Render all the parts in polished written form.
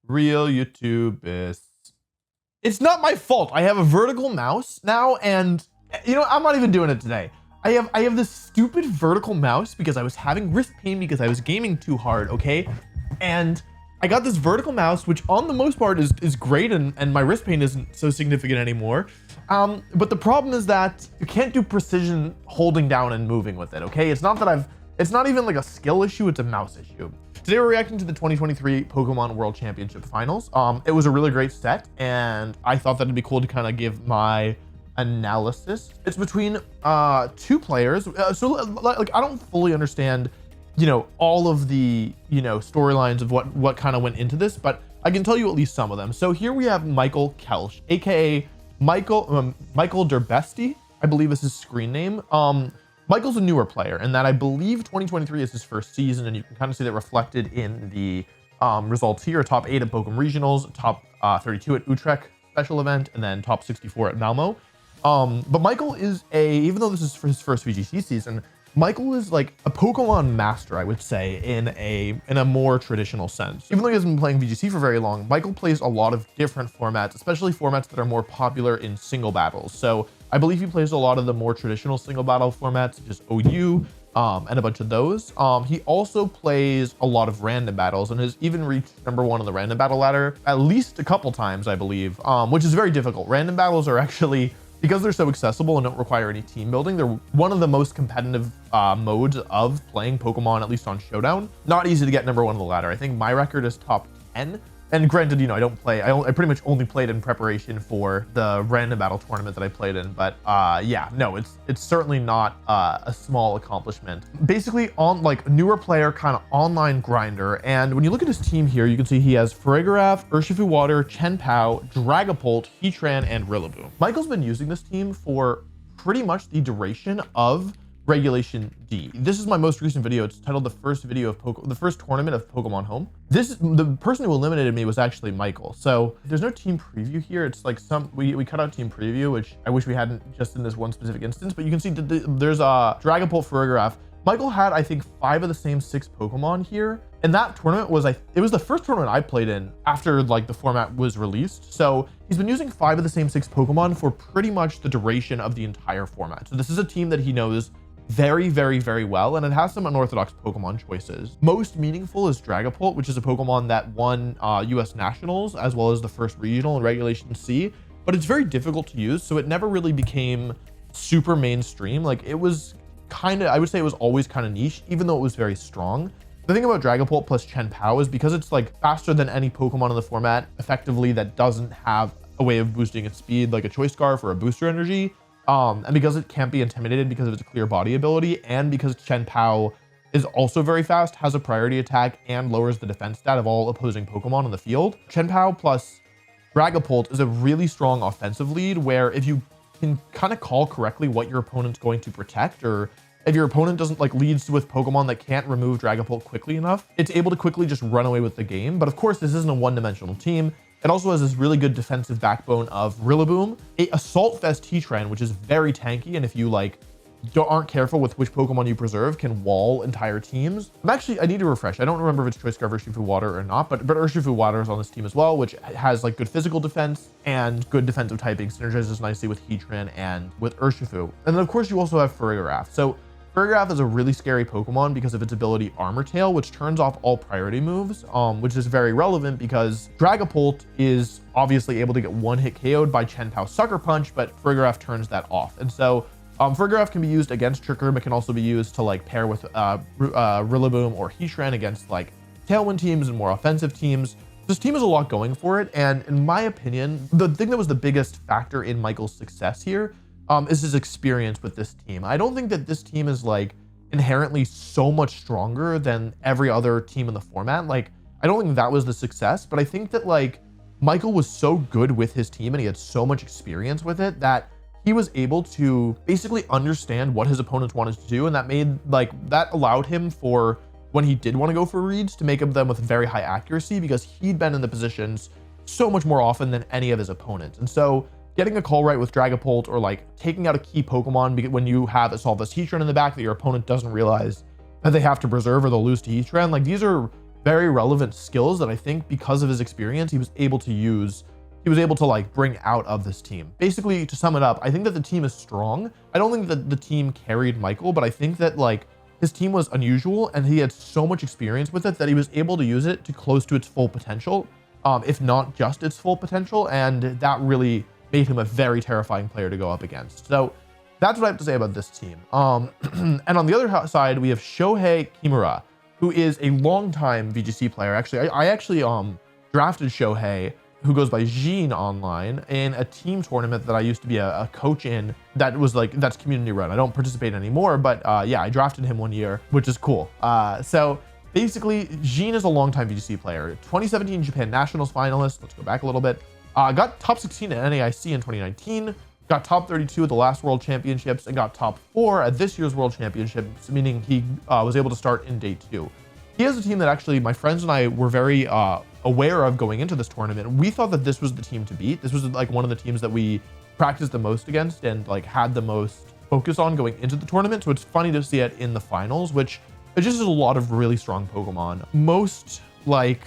Real YouTubist. It's not my fault. I have a vertical mouse now, and you know, I'm not even doing it today. I have this stupid vertical mouse because I was having wrist pain because I was gaming too hard, okay? And I got this vertical mouse, which on the most part is great, and my wrist pain isn't so significant anymore. But the problem is that you can't do precision holding down and moving with it, okay? It's not even like a skill issue, it's a mouse issue. Today we're reacting to the 2023 Pokemon World Championship Finals. It was a really great set, and I thought that it'd be cool to kind of give my analysis. It's between two players. So like I don't fully understand, you know, all of the, you know, storylines of what kind of went into this, but I can tell you at least some of them. So here we have Michael Kelch, aka Michael Derbesti, I believe is his screen name. Michael's a newer player, and that I believe 2023 is his first season, and you can kind of see that reflected in the results here. Top 8 at Pokemon Regionals, top 32 at Utrecht special event, and then top 64 at Malmo. But Michael is even though this is for his first VGC season, Michael is like a Pokemon master, I would say, in a more traditional sense. Even though he hasn't been playing VGC for very long, Michael plays a lot of different formats, especially formats that are more popular in single battles. So I believe he plays a lot of the more traditional single battle formats, such as OU, and a bunch of those. He also plays a lot of random battles and has even reached #1 on the random battle ladder at least a couple times, I believe, which is very difficult. Random battles are actually, because they're so accessible and don't require any team building, they're one of the most competitive modes of playing Pokemon, at least on Showdown. Not easy to get #1 on the ladder. I think my record is top 10. And granted, you know, I pretty much only played in preparation for the random battle tournament that I played in. But yeah, no, it's certainly not a small accomplishment. Basically, on like newer player, kind of online grinder. And when you look at his team here, you can see he has Farigiraf, Urshifu Water, Chien-Pao, Dragapult, Heatran, and Rillaboom. Michael's been using this team for pretty much the duration of Regulation D. This is my most recent video. It's titled the first tournament of Pokemon Home. The person who eliminated me was actually Michael. So there's no team preview here. It's like we cut out team preview, which I wish we hadn't just in this one specific instance, but you can see there's a Dragapult, Farigiraf. Michael had, I think, 5 of the same 6 Pokemon here. And that tournament was, it was the first tournament I played in after like the format was released. So he's been using 5 of the same 6 Pokemon for pretty much the duration of the entire format. So this is a team that he knows very, very, very well, and it has some unorthodox Pokemon choices. Most meaningful is Dragapult, which is a Pokemon that won US Nationals as well as the first regional in Regulation C, but it's very difficult to use, so it never really became super mainstream. Like it was kind of, I would say it was always kind of niche, even though it was very strong. The thing about Dragapult plus Chien-Pao is because it's like faster than any Pokemon in the format, effectively, that doesn't have a way of boosting its speed, like a Choice Scarf or a Booster Energy. And because it can't be intimidated because of its clear body ability, and because Chien-Pao is also very fast, has a priority attack, and lowers the defense stat of all opposing Pokemon on the field, Chien-Pao plus Dragapult is a really strong offensive lead where if you can kind of call correctly what your opponent's going to protect, or if your opponent doesn't like leads with Pokemon that can't remove Dragapult quickly enough, it's able to quickly just run away with the game. But of course, this isn't a one-dimensional team. It also has this really good defensive backbone of Rillaboom, a Assault Vest Heatran, which is very tanky, and if you like aren't careful with which Pokemon you preserve, can wall entire teams. I need to refresh. I don't remember if it's Choice Scarf, Urshifu Water or not, but Urshifu Water is on this team as well, which has like good physical defense and good defensive typing, synergizes nicely with Heatran and with Urshifu. And then of course you also have Farigiraf. So Farigiraf is a really scary Pokemon because of its ability Armor Tail, which turns off all priority moves, which is very relevant because Dragapult is obviously able to get one-hit KO'd by Chien-Pao Sucker Punch, but Farigiraf turns that off. And so Farigiraf can be used against Trick Room. It can also be used to like pair with Rillaboom or Heatran against like Tailwind teams and more offensive teams. This team has a lot going for it, and in my opinion, the thing that was the biggest factor in Michael's success here is his experience with this team. I don't think that this team is like inherently so much stronger than every other team in the format. Like, I don't think that was the success, but I think that like Michael was so good with his team and he had so much experience with it that he was able to basically understand what his opponents wanted to do. And that allowed him, for when he did want to go for reads, to make them with very high accuracy because he'd been in the positions so much more often than any of his opponents. And so getting a call right with Dragapult, or like taking out a key Pokemon because when you have Assault Vest Heatran in the back that your opponent doesn't realize that they have to preserve or they'll lose to Heatran, like these are very relevant skills that I think because of his experience, he was able to like bring out of this team. Basically, to sum it up, I think that the team is strong. I don't think that the team carried Michael, but I think that like his team was unusual and he had so much experience with it that he was able to use it to close to its full potential, if not just its full potential. And that really made him a very terrifying player to go up against. So that's what I have to say about this team. And on the other side, we have Shohei Kimura, who is a longtime VGC player. Actually, I actually drafted Shohei, who goes by Jean online, in a team tournament that I used to be a coach in that was like, that's community run. I don't participate anymore, but yeah, I drafted him one year, which is cool. So basically, Jean is a longtime VGC player, 2017 Japan Nationals finalist. Let's go back a little bit. Got top 16 at NAIC in 2019, got top 32 at the last World Championships, and got top 4 at this year's World Championships, meaning he was able to start in day 2. He has a team that actually my friends and I were very aware of going into this tournament. We thought that this was the team to beat. This was like one of the teams that we practiced the most against and like had the most focus on going into the tournament. So it's funny to see it in the finals, which it just is a lot of really strong Pokemon. Most like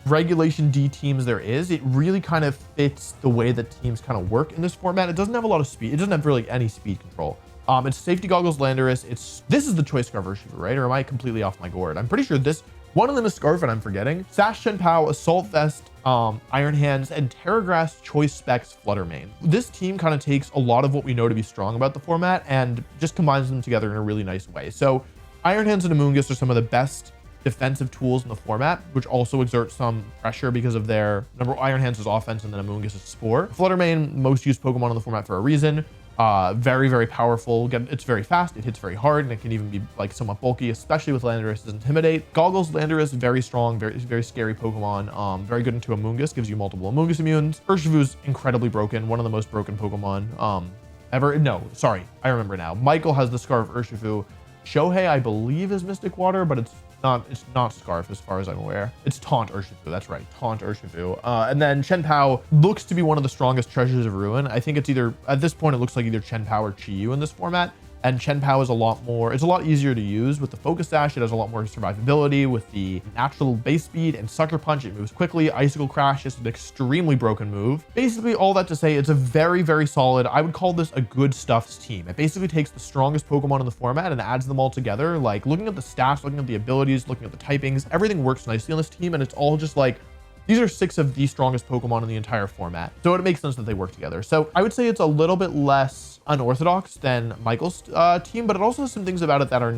regulation D teams there is, it really kind of fits the way that teams kind of work in this format. It doesn't have a lot of speed. It doesn't have really any speed control. It's Safety Goggles Landorus. This is the Choice Scarf Urshifu, right? Or am I completely off my gourd? I'm pretty sure one of them is Scarf and I'm forgetting. Sash Shenpao, Assault Vest, Iron Hands, and Terragrass Choice Specs Fluttermane. This team kind of takes a lot of what we know to be strong about the format and just combines them together in a really nice way. So Iron Hands and Amoonguss are some of the best defensive tools in the format, which also exert some pressure because of their Iron Hands is offense and then Amoonguss is Spore. Fluttermane, most used Pokemon in the format for a reason. Very, very powerful. Again, it's very fast, it hits very hard, and it can even be like somewhat bulky, especially with Landorus' Intimidate. Goggles Landorus, very strong, very, very scary Pokemon. Very good into Amoonguss, gives you multiple Amoonguss immunes. Urshifu's incredibly broken, one of the most broken Pokemon ever. No, sorry, I remember now. Michael has the Scarf Urshifu. Shohei, I believe, is Mystic Water, but it's not Scarf as far as I'm aware. It's Taunt Urshifu, that's right, Taunt Urshifu. And then Shenpao looks to be one of the strongest Treasures of Ruin. I think it's either, at this point, it looks like either Shenpao or Chi-Yu in this format. And Shenpao is it's a lot easier to use with the Focus Sash. It has a lot more survivability with the natural base speed and Sucker Punch. It moves quickly. Icicle Crash is an extremely broken move. Basically, all that to say, it's a very, very solid, I would call this a good stuffs team. It basically takes the strongest Pokemon in the format and adds them all together. Like looking at the stats, looking at the abilities, looking at the typings, everything works nicely on this team. And it's all just like, these are 6 of the strongest Pokemon in the entire format. So it makes sense that they work together. So I would say it's a little bit less unorthodox than Michael's team, but it also has some things about it that were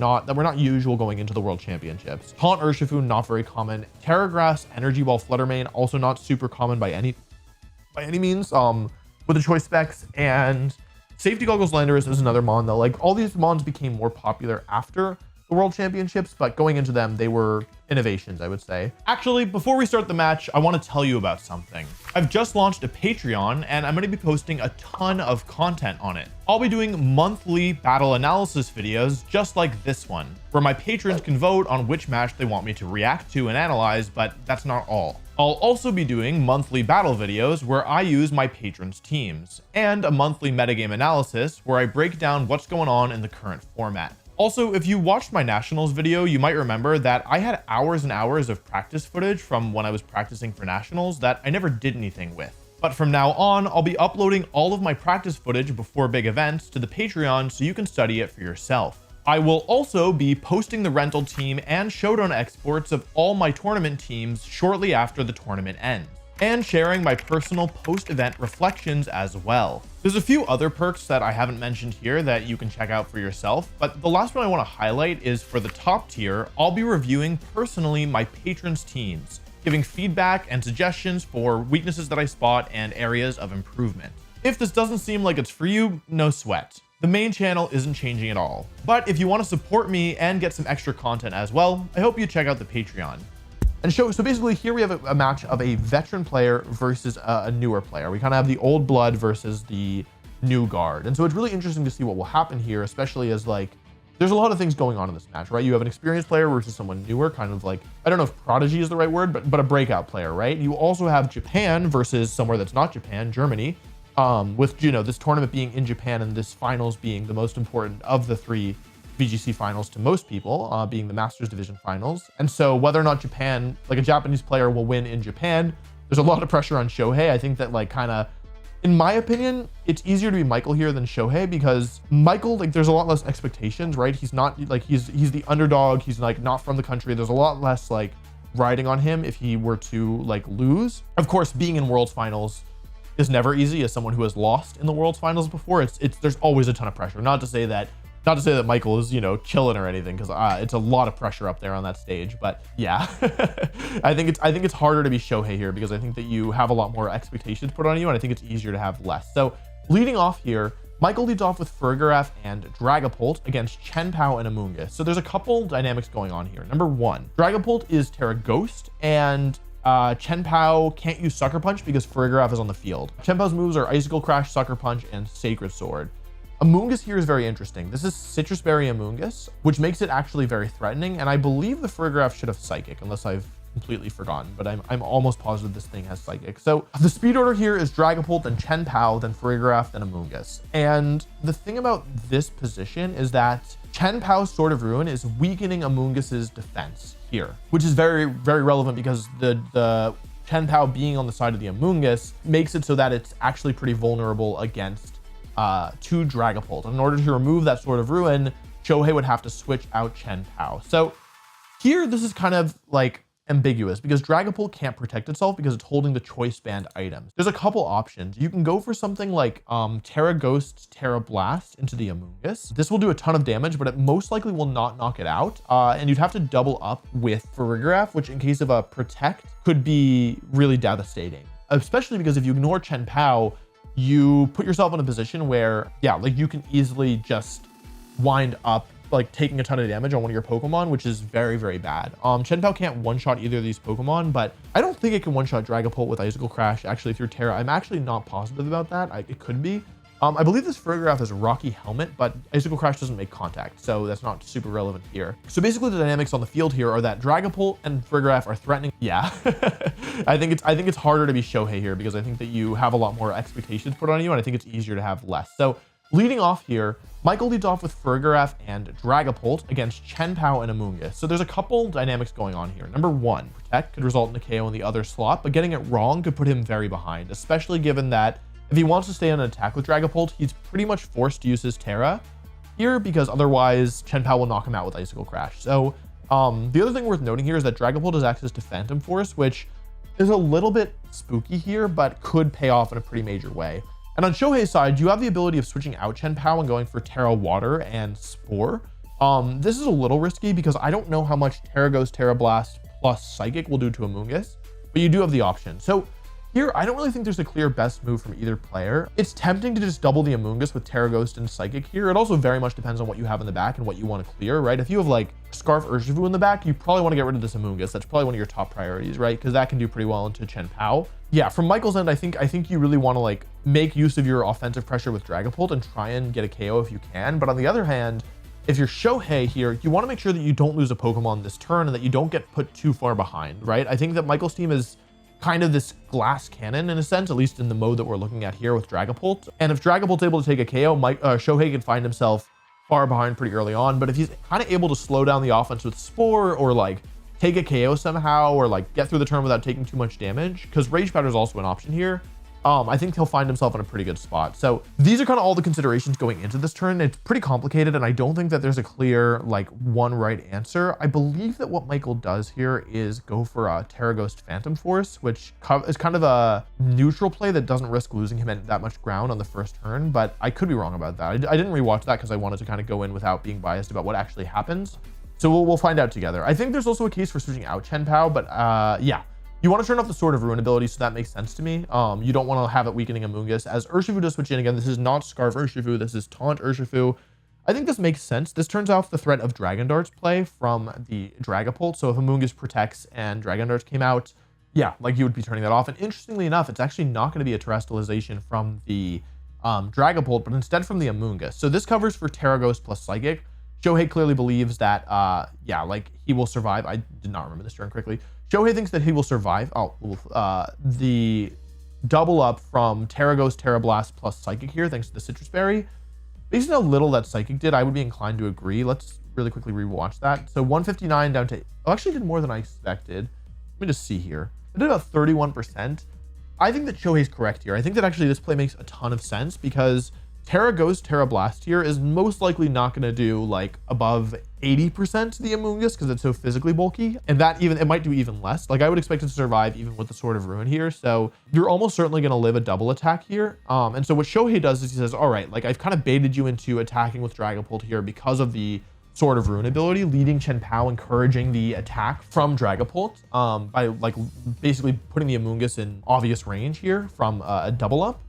not usual going into the World Championships. Taunt Urshifu, not very common. Terragrass Energy Ball Fluttermane, also not super common by any means, with the choice specs. And Safety Goggles Landorus is another mon that, like, all these mons became more popular after the World Championships, but going into them, they were innovations, I would say. Actually, before we start the match, I want to tell you about something. I've just launched a Patreon, and I'm going to be posting a ton of content on it. I'll be doing monthly battle analysis videos just like this one, where my patrons can vote on which match they want me to react to and analyze, but that's not all. I'll also be doing monthly battle videos where I use my patrons' teams, and a monthly metagame analysis where I break down what's going on in the current format. Also, if you watched my Nationals video, you might remember that I had hours and hours of practice footage from when I was practicing for Nationals that I never did anything with. But from now on, I'll be uploading all of my practice footage before big events to the Patreon so you can study it for yourself. I will also be posting the rental team and showdown exports of all my tournament teams shortly after the tournament ends, and sharing my personal post-event reflections as well. There's a few other perks that I haven't mentioned here that you can check out for yourself, but the last one I want to highlight is for the top tier, I'll be reviewing personally my patrons' teams, giving feedback and suggestions for weaknesses that I spot and areas of improvement. If this doesn't seem like it's for you, no sweat. The main channel isn't changing at all. But if you want to support me and get some extra content as well, I hope you check out the Patreon. And so basically here we have a match of a veteran player versus a newer player. We kind of have the old blood versus the new guard. And so it's really interesting to see what will happen here, especially as like, there's a lot of things going on in this match, right? You have an experienced player versus someone newer, kind of like, I don't know if prodigy is the right word, but a breakout player, right? You also have Japan versus somewhere that's not Japan, Germany, with, you know, this tournament being in Japan and this finals being the most important of the 3 VGC finals to most people, being the Masters Division finals. And so whether or not Japan, like a Japanese player will win in Japan, there's a lot of pressure on Shohei. I think that like kind of, in my opinion, it's easier to be Michael here than Shohei because Michael, like there's a lot less expectations, right? He's not like, he's the underdog. He's like not from the country. There's a lot less like riding on him if he were to like lose. Of course, being in Worlds finals is never easy. As someone who has lost in the Worlds finals before, there's always a ton of pressure. Not to say that Michael is, you know, chilling or anything, because it's a lot of pressure up there on that stage. But yeah, I think it's harder to be Shohei here because I think that you have a lot more expectations put on you, and I think it's easier to have less. So leading off here, Michael leads off with Farigiraf and Dragapult against Chien-Pao and Amoonguss. So there's a couple dynamics going on here. Number one, Dragapult is Terra Ghost, and Chien-Pao can't use Sucker Punch because Farigiraf is on the field. Chien-Pao's moves are Icicle Crash, Sucker Punch, and Sacred Sword. Amoonguss here is very interesting. This is Citrus Berry Amoonguss, which makes it actually very threatening, and I believe the Farigiraf should have Psychic, unless I've completely forgotten, but I'm almost positive this thing has Psychic. So the speed order here is Dragapult, then Chien-Pao, then Farigiraf, then Amoonguss. And the thing about this position is that Chien-Pao's Sword of Ruin is weakening Amoonguss's defense here, which is very, very relevant because the Chien-Pao being on the side of the Amoonguss makes it so that it's actually pretty vulnerable against to Dragapult. In order to remove that Sword of Ruin, Shohei would have to switch out Chien-Pao. So here, this is kind of like ambiguous because Dragapult can't protect itself because it's holding the choice band items. There's a couple options. You can go for something like Terra Ghost, Terra Blast into the Amoonguss. This will do a ton of damage, but it most likely will not knock it out. And you'd have to double up with Farigiraf, which in case of a Protect could be really devastating, especially because if you ignore Chien-Pao, you put yourself in a position where, yeah, like you can easily just wind up like taking a ton of damage on one of your Pokemon, which is very, very bad. Chien-Pao can't one-shot either of these Pokemon, but I don't think it can one-shot Dragapult with Icicle Crash actually through Terra. I'm actually not positive about that. It could be. I believe this Farigiraf is Rocky Helmet, but Icicle Crash doesn't make contact, so that's not super relevant here. So basically the dynamics on the field here are that Dragapult and Farigiraf are threatening. Yeah, I think it's harder to be Shohei here because I think that you have a lot more expectations put on you, and I think it's easier to have less. So leading off here, Michael leads off with Farigiraf and Dragapult against Chien-Pao and Amoonguss. So there's a couple dynamics going on here. Number one, Protect could result in a KO in the other slot, but getting it wrong could put him very behind, especially given that if he wants to stay on an attack with Dragapult, he's pretty much forced to use his Terra here because otherwise Chien-Pao will knock him out with Icicle Crash. So the other thing worth noting here is that Dragapult has access to Phantom Force, which is a little bit spooky here, but could pay off in a pretty major way. And on Shohei's side, you have the ability of switching out Chien-Pao and going for Terra Water and Spore. This is a little risky because I don't know how much Terra Ghost, Terra Blast plus Psychic will do to Amoonguss, but you do have the option. So here, I don't really think there's a clear best move from either player. It's tempting to just double the Amoonguss with Terra Ghost and Psychic here. It also very much depends on what you have in the back and what you want to clear, right? If you have like Scarf Urshifu in the back, you probably want to get rid of this Amoonguss. That's probably one of your top priorities, right? Because that can do pretty well into Chien-Pao. Yeah, from Michael's end, I think you really want to like make use of your offensive pressure with Dragapult and try and get a KO if you can. But on the other hand, if you're Shohei here, you want to make sure that you don't lose a Pokemon this turn and that you don't get put too far behind, right? I think that Michael's team is kind of this glass cannon in a sense, at least in the mode that we're looking at here with Dragapult. And if Dragapult's able to take a KO, Shohei can find himself far behind pretty early on. But if he's kind of able to slow down the offense with Spore or like take a KO somehow or like get through the turn without taking too much damage, because Rage Powder is also an option here, I think he'll find himself in a pretty good spot. So these are kind of all the considerations going into this turn. It's pretty complicated, and I don't think that there's a clear like one right answer. I believe that what Michael does here is go for a Terra Ghost Phantom Force, which is kind of a neutral play that doesn't risk losing him that much ground on the first turn, but I could be wrong about that. I didn't rewatch that because I wanted to kind of go in without being biased about what actually happens. So we'll find out together. I think there's also a case for switching out Chien-Pao, but yeah. You want to turn off the Sword of Ruin ability, so that makes sense to me. You don't want to have it weakening Amoonguss. As Urshifu does switch in again, this is not Scarf Urshifu, this is Taunt Urshifu. I think this makes sense. This turns off the threat of Dragon Darts play from the Dragapult. So if Amoonguss protects and Dragon Darts came out, yeah, like you would be turning that off. And interestingly enough, it's actually not going to be a Terrestrialization from the Dragapult, but instead from the Amoonguss. So this covers for Terra Ghost plus Psychic. Shohei clearly believes that, yeah, like he will survive. I did not remember this turn correctly. Shohei thinks that he will survive. The double up from Terra Ghost, Terra Blast plus Psychic here, thanks to the Citrus Berry. Based on how little that Psychic did, I would be inclined to agree. Let's really quickly rewatch that. So 159 down to, oh, actually did more than I expected. Let me just see here. I did about 31%. I think that Shohei's correct here. I think that actually this play makes a ton of sense because Terra Ghost, Terra Blast here is most likely not going to do like above 80% to the Amoonguss because it's so physically bulky, and that even it might do even less. Like I would expect it to survive even with the Sword of Ruin here, so you're almost certainly going to live a double attack here. And so what Shohei does is he says, all right, like I've kind of baited you into attacking with Dragapult here because of the Sword of Ruin ability, leading Chen Pao, encouraging the attack from Dragapult by like basically putting the Amoonguss in obvious range here from a double up.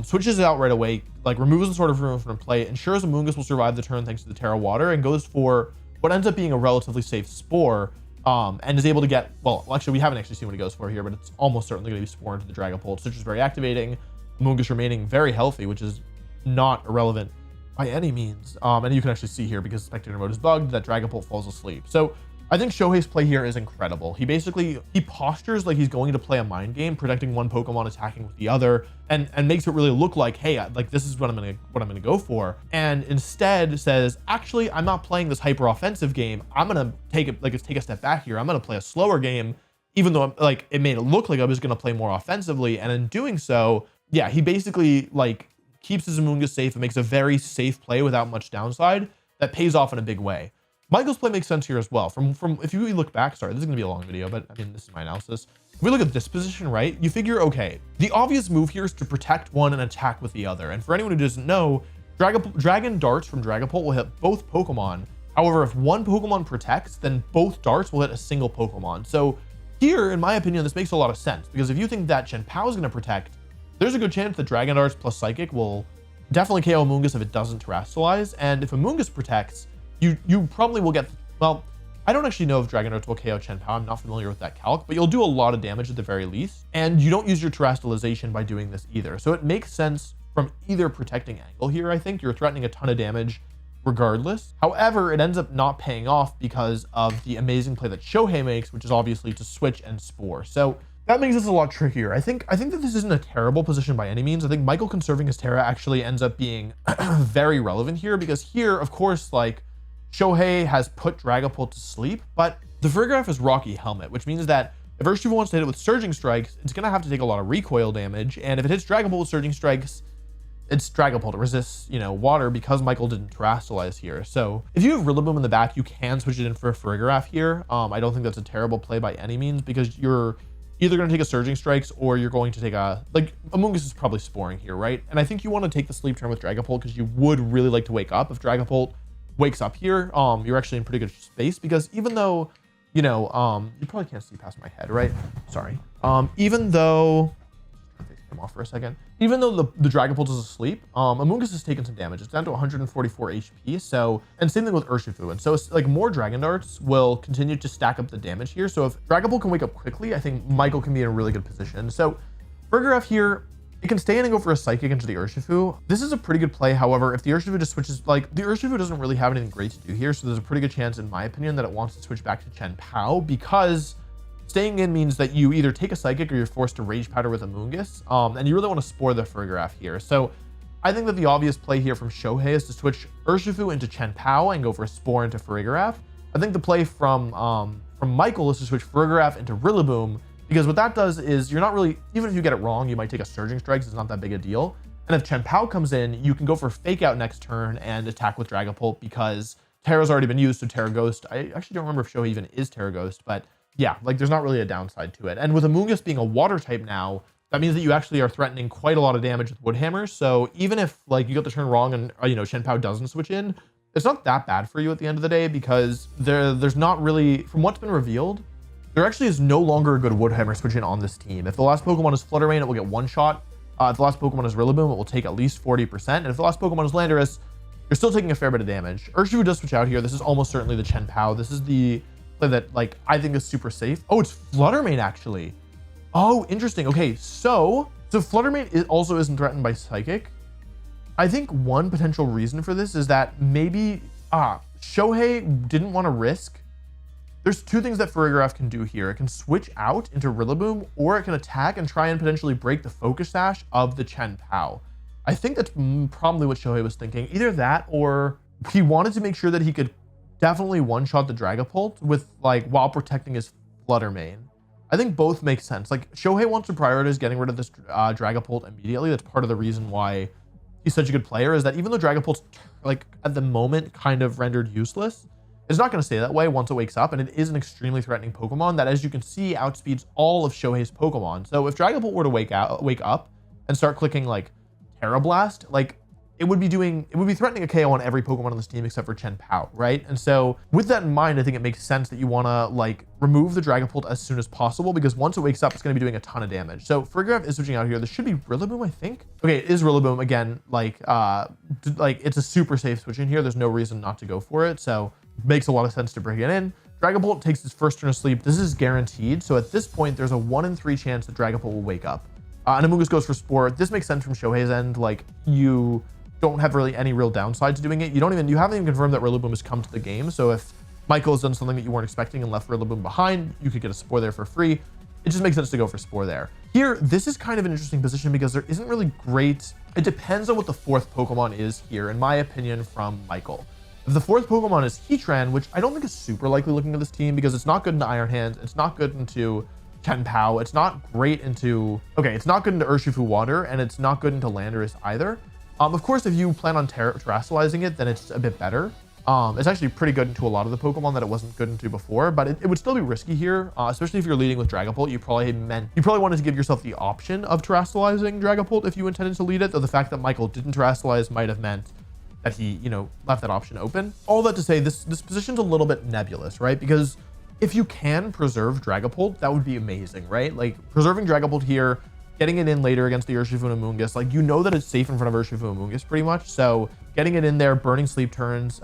Switches it out right away, like removes the Sword of Ruin from play, ensures Amoonguss will survive the turn thanks to the Terra Water, and goes for what ends up being a relatively safe Spore, and is able to get, well, actually we haven't actually seen what he goes for here, but it's almost certainly going to be Spore into the Dragapult, which is very activating. Amoonguss remaining very healthy, which is not irrelevant by any means. And you can actually see here, because Spectator Mode is bugged, that Dragapult falls asleep. So I think Shohei's play here is incredible. He postures like he's going to play a mind game, protecting one Pokemon, attacking with the other, and makes it really look like, hey, like this is what I'm gonna go for. And instead says, actually, I'm not playing this hyper offensive game. I'm gonna take a step back here. I'm gonna play a slower game, even though like it made it look like I was gonna play more offensively. And in doing so, yeah, he basically like keeps his Amoonguss safe and makes a very safe play without much downside that pays off in a big way. Michael's play makes sense here as well. From if you look back, sorry, this is gonna be a long video, but I mean, this is my analysis. If we look at this position, right, you figure, okay, the obvious move here is to protect one and attack with the other. And for anyone who doesn't know, Dragon Darts from Dragapult will hit both Pokemon. However, if one Pokemon protects, then both darts will hit a single Pokemon. So here, in my opinion, this makes a lot of sense, because if you think that Chen Pao is gonna protect, there's a good chance that Dragon Darts plus Psychic will definitely KO Amoonguss if it doesn't Terastallize. And if Amoonguss protects, you probably will get, well, I don't actually know if Dragon Darts will KO Chen Pao. I'm not familiar with that calc, but you'll do a lot of damage at the very least. And you don't use your Terastallization by doing this either. So it makes sense from either protecting angle here. I think you're threatening a ton of damage regardless. However, it ends up not paying off because of the amazing play that Shohei makes, which is obviously to switch and Spore. So that makes this a lot trickier. I think that this isn't a terrible position by any means. I think Michael conserving his Terra actually ends up being very relevant here, because here, of course, like, Shohei has put Dragapult to sleep, but the Farigiraf is Rocky Helmet, which means that if Urshifu wants to hit it with Surging Strikes, it's going to have to take a lot of recoil damage, and if it hits Dragapult with Surging Strikes, it's Dragapult. It resists, you know, water because Michael didn't Terastallize here. So if you have Rillaboom in the back, you can switch it in for a Farigiraf here. I don't think that's a terrible play by any means, because you're either going to take a Surging Strikes or you're going to take a, like, Amoonguss is probably Sporing here, right? And I think you want to take the sleep turn with Dragapult because you would really like to wake up. If Dragapult wakes up here, you're actually in pretty good space, because even though, you know, you probably can't see past my head, right? Sorry. Even though, come off for a second. Even though the Dragapult is asleep, Amoonguss has taken some damage. It's down to 144 HP. So, and same thing with Urshifu. And so it's like more Dragon Darts will continue to stack up the damage here. So if Dragapult can wake up quickly, I think Michael can be in a really good position. So Farigiraf here, it can stay in and go for a Psychic into the Urshifu. This is a pretty good play. However, if the Urshifu just switches, like, the Urshifu doesn't really have anything great to do here. So there's a pretty good chance, in my opinion, that it wants to switch back to Chen Pao, because staying in means that you either take a Psychic or you're forced to Rage Powder with Amoonguss. And you really want to Spore the Farigiraf here. So I think that the obvious play here from Shohei is to switch Urshifu into Chen Pao and go for a Spore into Farigiraf. I think the play from Michael is to switch Farigiraf into Rillaboom, because what that does is you're not really, even if you get it wrong, you might take a Surging Strikes. It's not that big a deal. And if Chen Pao comes in, you can go for Fake Out next turn and attack with Dragapult, because Terra's already been used, so Terra Ghost. I actually don't remember if Shohei even is Terra Ghost, but yeah, like there's not really a downside to it. And with Amoonguss being a water type now, that means that you actually are threatening quite a lot of damage with Wood Hammers. So even if like you get the turn wrong and you know, Chen Pao doesn't switch in, it's not that bad for you at the end of the day, because there's not really, from what's been revealed, there actually is no longer a good Wood Hammer switch in on this team. If the last Pokemon is Flutter Mane, it will get one shot. If the last Pokemon is Rillaboom, it will take at least 40%. And if the last Pokemon is Landorus, you're still taking a fair bit of damage. Urshifu does switch out here. This is almost certainly the Chen Pao. This is the play that, like, I think is super safe. Oh, it's Flutter Mane, actually. Oh, interesting. Okay, so Flutter Mane also isn't threatened by Psychic. I think one potential reason for this is that maybe Shohei didn't want to risk. There's two things that Farigiraf can do here. It can switch out into Rillaboom, or it can attack and try and potentially break the Focus Sash of the Chen Pao. I think that's probably what Shohei was thinking. Either that, or he wanted to make sure that he could definitely one-shot the Dragapult with like while protecting his Flutter Mane. I think both make sense. Like Shohei wants to prioritize getting rid of this Dragapult immediately. That's part of the reason why he's such a good player, is that even though Dragapult's like at the moment kind of rendered useless, it's not going to stay that way once it wakes up, and it is an extremely threatening Pokemon that, as you can see, outspeeds all of Shohei's Pokemon. So if Dragapult were to wake up and start clicking like Terra Blast, like it would be threatening a KO on every Pokemon on this team except for Chen Pao, right? And so with that in mind, I think it makes sense that you want to like remove the Dragapult as soon as possible, because once it wakes up, it's going to be doing a ton of damage. So Farigiraf is switching out here. This should be Rillaboom, I think. Okay, it is Rillaboom again. Like it's a super safe switch in here. There's no reason not to go for it. So it makes a lot of sense to bring it in. Dragapult takes its first turn of sleep. This is guaranteed. So at this point, there's a 1 in 3 chance that Dragapult will wake up. And Amoonguss goes for Spore. This makes sense from Shohei's end. Like you don't have really any real downside to doing it. You haven't even confirmed that Rillaboom has come to the game. So if Michael has done something that you weren't expecting and left Rillaboom behind, you could get a Spore there for free. It just makes sense to go for Spore there. Here, this is kind of an interesting position because there isn't really great, it depends on what the 4th Pokemon is here, in my opinion, from Michael. If the 4th Pokemon is Heatran, which I don't think is super likely looking at this team because it's not good into Iron Hands, it's not good into Chen Pao, it's not great into, it's not good into Urshifu Water, and it's not good into Landorus either. Of course, if you plan on terrestrializing it, then it's a bit better. It's actually pretty good into a lot of the Pokemon that it wasn't good into before, but it would still be risky here, especially if you're leading with Dragapult. You probably wanted to give yourself the option of terrestrializing Dragapult if you intended to lead it, though the fact that Michael didn't terrestrialize might have meant that he, left that option open. All that to say, this position's a little bit nebulous, right? Because if you can preserve Dragapult, that would be amazing, right? Like preserving Dragapult here, getting it in later against the Urshifu and Amoonguss, like that it's safe in front of Urshifu and Amoonguss pretty much. So getting it in there, burning sleep turns,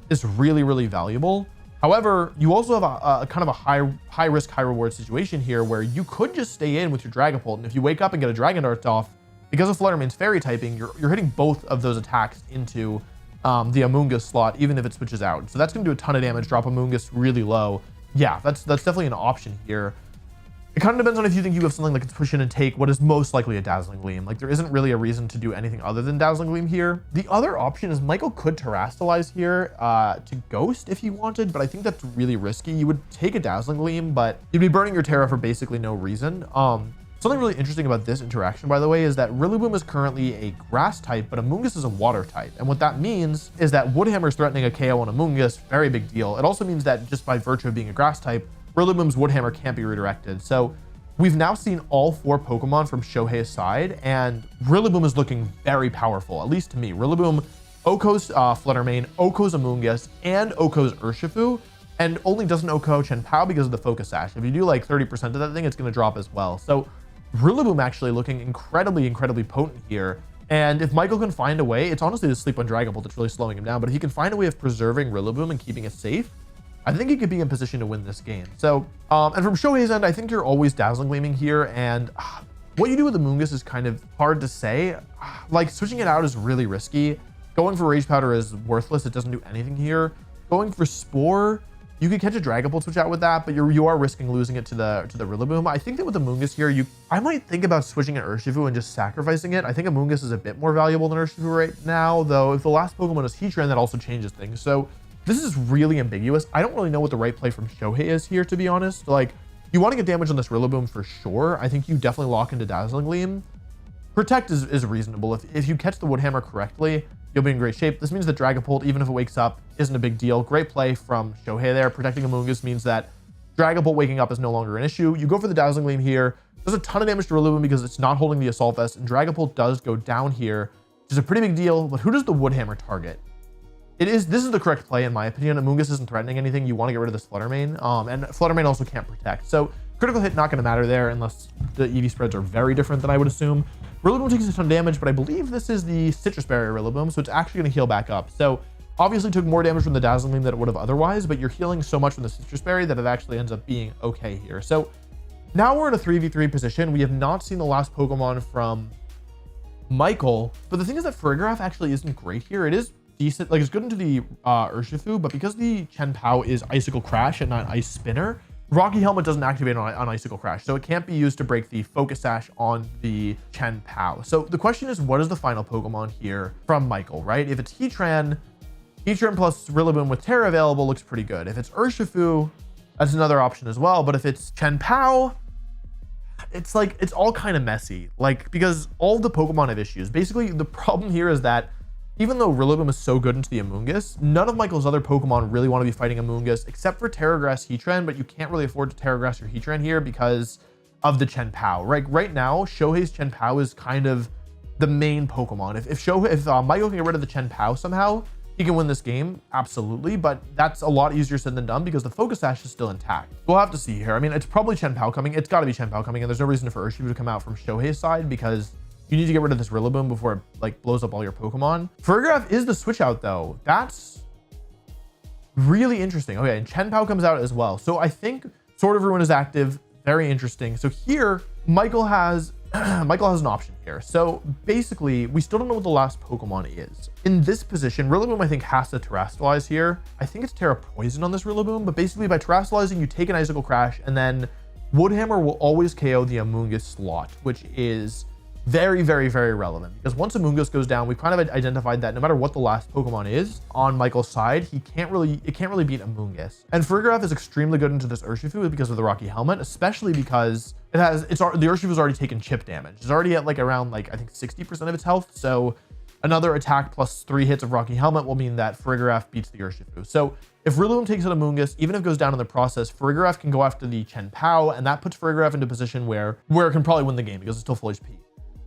is really, really valuable. However, you also have a kind of a high risk, high reward situation here where you could just stay in with your Dragapult, and if you wake up and get a Dragon Dart off, because of Flutter Mane's Fairy typing, you're hitting both of those attacks into the Amoonguss slot, even if it switches out. So that's going to do a ton of damage, drop Amoonguss really low. Yeah, that's definitely an option here. It kind of depends on if you think you have something that can push in and take what is most likely a Dazzling Gleam. Like there isn't really a reason to do anything other than Dazzling Gleam here. The other option is Michael could terrestrialize here to Ghost if he wanted, but I think that's really risky. You would take a Dazzling Gleam, but you'd be burning your Terra for basically no reason. Something really interesting about this interaction, by the way, is that Rillaboom is currently a grass type, but Amoonguss is a water type. And what that means is that Woodhammer is threatening a KO on Amoonguss, very big deal. It also means that just by virtue of being a grass type, Rillaboom's Woodhammer can't be redirected. So we've now seen all 4 Pokemon from Shohei's side, and Rillaboom is looking very powerful, at least to me. Rillaboom OHKO's Flutter Mane, OHKO's Amoonguss, and OHKO's Urshifu, and only doesn't OHKO Chen Pao because of the Focus Sash. If you do like 30% of that thing, it's going to drop as well. So Rillaboom actually looking incredibly, incredibly potent here. And if Michael can find a way, it's honestly the sleep on Dragapult that's really slowing him down, but if he can find a way of preserving Rillaboom and keeping it safe, I think he could be in position to win this game. So, and from Shohei's end, I think you're always Dazzling Gleaming here, and what you do with the Amoonguss is kind of hard to say. Like, switching it out is really risky. Going for Rage Powder is worthless. It doesn't do anything here. Going for Spore, you could catch a Dragapult switch out with that, but you are risking losing it to the Rillaboom. I think that with the Amoonguss here, I might think about switching an Urshifu and just sacrificing it. I think Amoonguss is a bit more valuable than Urshifu right now, though if the last Pokemon is Heatran, that also changes things. So this is really ambiguous. I don't really know what the right play from Shohei is here, to be honest. Like, you want to get damage on this Rillaboom for sure. I think you definitely lock into Dazzling Gleam. Protect is reasonable. If you catch the Woodhammer correctly, you'll be in great shape. This means that Dragapult, even if it wakes up, isn't a big deal. Great play from Shohei there. Protecting Amoonguss means that Dragapult waking up is no longer an issue. You go for the Dazzling Gleam here. Does a ton of damage to Rillaboom because it's not holding the Assault Vest, and Dragapult does go down here, which is a pretty big deal. But who does the Woodhammer target? This is the correct play, in my opinion. Amoonguss isn't threatening anything. You want to get rid of this Flutter Mane, and Flutter Mane also can't protect. So critical hit not going to matter there unless the EV spreads are very different than I would assume. Rillaboom takes a ton of damage, but I believe this is the Citrus Barrier Rillaboom, so it's actually going to heal back up. So obviously took more damage from the Dazzling Gleam than it would have otherwise, but you're healing so much from the Citrus Berry that it actually ends up being okay here. So now we're in a 3v3 position. We have not seen the last Pokemon from Michael, but the thing is that Farigiraf actually isn't great here. It is decent, like it's good into the Urshifu, but because the Chen Pao is Icicle Crash and not Ice Spinner, Rocky Helmet doesn't activate on Icicle Crash, so it can't be used to break the Focus Sash on the Chen Pao. So the question is, what is the final Pokemon here from Michael, right? If it's Heatran plus Rillaboom with Terra available looks pretty good. If it's Urshifu, that's another option as well. But if it's Chen Pao, it's like, it's all kind of messy, like, because all the Pokemon have issues. Basically, the problem here is that even though Rillaboom is so good into the Amoonguss, none of Michael's other Pokemon really want to be fighting Amoonguss except for Terragrass Heatran, but you can't really afford to Terragrass your Heatran here because of the Chen Pao. Right now, Shohei's Chen Pao is kind of the main Pokemon. If Michael can get rid of the Chen Pao somehow, he can win this game, absolutely, but that's a lot easier said than done because the Focus Sash is still intact. We'll have to see here. I mean, it's probably Chen Pao coming. It's got to be Chen Pao coming, and there's no reason for Urshifu to come out from Shohei's side because you need to get rid of this Rillaboom before it like blows up all your Pokemon. Farigiraf is the switch out though. That's really interesting. Okay, and Chen Pao comes out as well. So I think Sword of Ruin is active. Very interesting. So here, Michael has an option here. So basically, we still don't know what the last Pokemon is. In this position, Rillaboom, I think, has to Terrastallize here. I think it's Terra Poison on this Rillaboom, but basically by Terrastallizing, you take an Icicle Crash, and then Woodhammer will always KO the Amoonguss slot, which is very, very, very relevant because once Amoonguss goes down, we've kind of identified that no matter what the last Pokemon is on Michael's side, it can't really beat Amoonguss. And Farigiraf is extremely good into this Urshifu because of the Rocky Helmet, especially because the Urshifu's already taken chip damage. It's already at like around like I think 60% of its health. So another attack plus 3 hits of Rocky Helmet will mean that Farigiraf beats the Urshifu. So if Rillaboom takes out Amoonguss, even if it goes down in the process, Farigiraf can go after the Chen Pao, and that puts Farigiraf into a position where it can probably win the game because it's still full HP.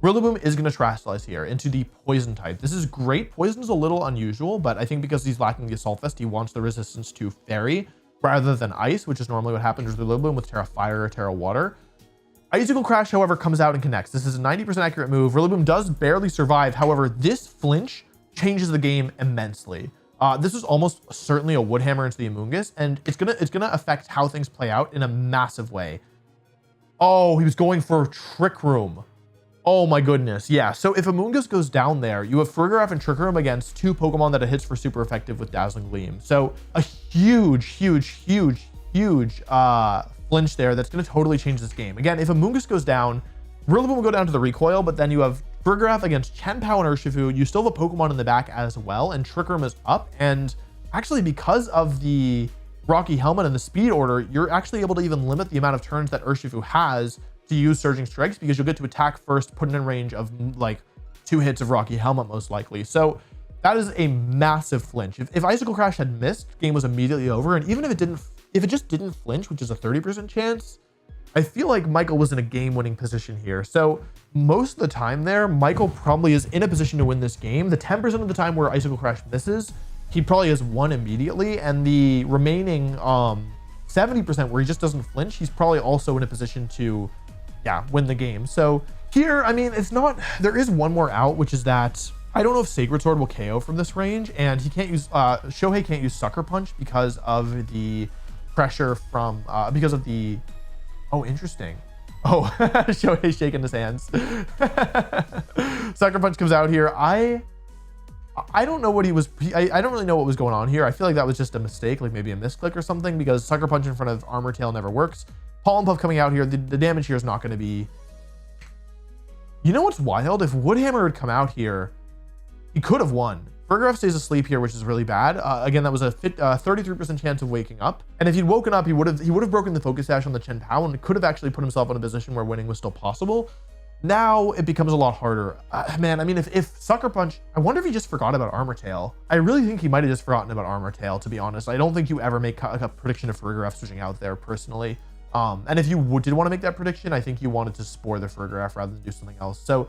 Rillaboom is going to Terrastallize here into the Poison type. This is great. Poison is a little unusual, but I think because he's lacking the Assault Vest, he wants the resistance to Fairy rather than Ice, which is normally what happens with Rillaboom with Terra Fire or Terra Water. Icicle Crash, however, comes out and connects. This is a 90% accurate move. Rillaboom does barely survive. However, this flinch changes the game immensely. This is almost certainly a Woodhammer into the Amoonguss, and it's gonna affect how things play out in a massive way. Oh, he was going for Trick Room. Oh my goodness. Yeah. So if Amoonguss goes down there, you have Farigiraf and Trick Room against 2 Pokemon that it hits for super effective with Dazzling Gleam. So a huge flinch there that's going to totally change this game. Again, if Amoonguss goes down, Rillaboom will go down to the recoil, but then you have Farigiraf against Chen Pao and Urshifu. You still have a Pokemon in the back as well, and Trick Room is up. And actually, because of the Rocky Helmet and the speed order, you're actually able to even limit the amount of turns that Urshifu has to use Surging Strikes because you'll get to attack first, put it in range of like 2 hits of Rocky Helmet most likely. So that is a massive flinch. If Icicle Crash had missed, game was immediately over. And even if it just didn't flinch, which is a 30% chance, I feel like Michael was in a game-winning position here. So most of the time there, Michael probably is in a position to win this game. The 10% of the time where Icicle Crash misses, he probably has won immediately. And the remaining 70% where he just doesn't flinch, he's probably also in a position to win the game. So here, I mean, there is one more out, which is that I don't know if Sacred Sword will KO from this range, and he can't use, Shohei can't use Sucker Punch because of the pressure from, oh, interesting. Oh, Shohei's shaking his hands. Sucker Punch comes out here. I don't know what I don't really know what was going on here. I feel like that was just a mistake, like maybe a misclick or something, because Sucker Punch in front of Armor Tail never works. Pollen Puff coming out here, the damage here is not going to be... You know what's wild? If Woodhammer had come out here, he could have won. Farigiraf stays asleep here, which is really bad. Again, that was a 33% chance of waking up. And if he'd woken up, he would have broken the Focus Sash on the Chen Pao and could have actually put himself in a position where winning was still possible. Now it becomes a lot harder. Man, I mean, if Sucker Punch... I wonder if he just forgot about Armor Tail. I really think he might have just forgotten about Armor Tail, to be honest. I don't think you ever make a prediction of Farigiraf switching out there, personally. And if you did want to make that prediction, I think you wanted to Spore the Farigiraf rather than do something else. So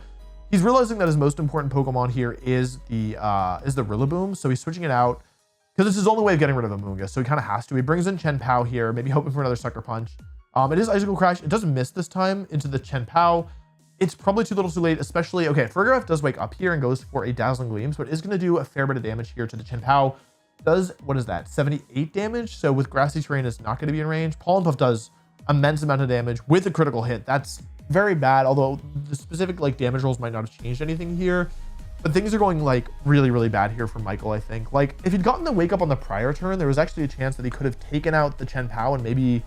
he's realizing that his most important Pokemon here is the Rillaboom. So he's switching it out because it's his only way of getting rid of Amoonguss. So he kind of has to. He brings in Chen Pao here, maybe hoping for another Sucker Punch. It is Icicle Crash. It doesn't miss this time into the Chen Pao. It's probably too little too late, especially... Okay, Farigiraf does wake up here and goes for a Dazzling Gleam, so it is going to do a fair bit of damage here to the Chen Pao. Does, what is that, 78 damage? So with Grassy Terrain, it's not going to be in range. Pollen Puff does immense amount of damage with a critical hit. That's very bad, although the specific like damage rolls might not have changed anything here, but things are going like really, really bad here for Michael. I think like if he'd gotten the wake up on the prior turn, there was actually a chance that he could have taken out the Chen Pao and maybe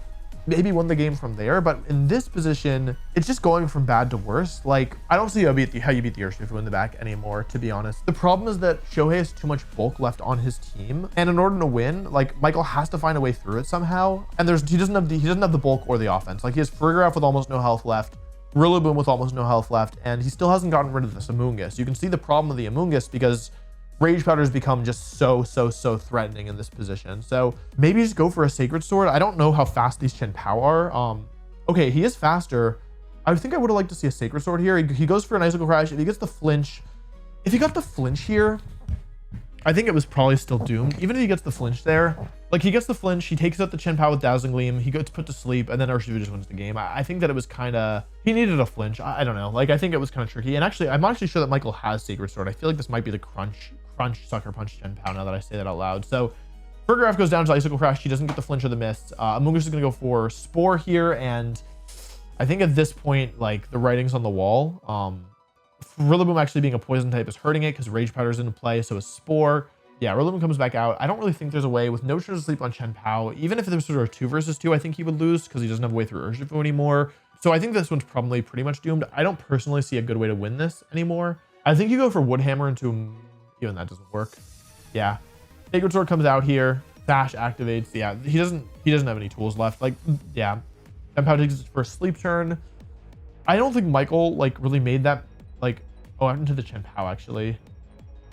maybe won the game from there. But in this position, it's just going from bad to worse. Like, I don't see how you beat the Urshifu in the back anymore, to be honest. The problem is that Shohei has too much bulk left on his team, and in order to win, like, Michael has to find a way through it somehow. And he doesn't have the bulk or the offense. Like, he has Farigiraf with almost no health left, Rillaboom with almost no health left, and he still hasn't gotten rid of this Amoonguss. You can see the problem of the Amoonguss because Rage Powder has become just so threatening in this position. So maybe just go for a Sacred Sword. I don't know how fast these Chen Pao are. Okay, he is faster. I think I would have liked to see a Sacred Sword here. He goes for an Icicle Crash. If he gets the flinch, if he got the flinch here, I think it was probably still doomed. Even if he gets the flinch there, like he gets the flinch, he takes out the Chen Pao with Dazzling Gleam, he gets put to sleep, and then Urshifu just wins the game. I think that it was kind of, he needed a flinch. I don't know. Like, I think it was kind of tricky. And actually, I'm actually sure that Michael has Sacred Sword. I feel like this might be the crunch Sucker Punch Chen Pao now that I say that out loud. So Farigiraf goes down to Icicle Crash. She doesn't get the flinch or the miss. Amoonguss is going to go for Spore here. And I think at this point, like, the writing's on the wall. Rillaboom actually being a poison type is hurting it because Rage Powder's into play. So is Spore. Yeah, Rillaboom comes back out. I don't really think there's a way with no turn to sleep on Chen Pao. Even if there was sort of a 2 versus 2, I think he would lose because he doesn't have a way through Urshifu anymore. So I think this one's probably pretty much doomed. I don't personally see a good way to win this anymore. I think you go for Woodhammer into, even that doesn't work. Yeah, Sacred Sword comes out here. Sash activates. Yeah, he doesn't have any tools left. Like, yeah, Chen Pao takes his first sleep turn. I don't think Michael like really made that like, oh, into the Chen Pao actually.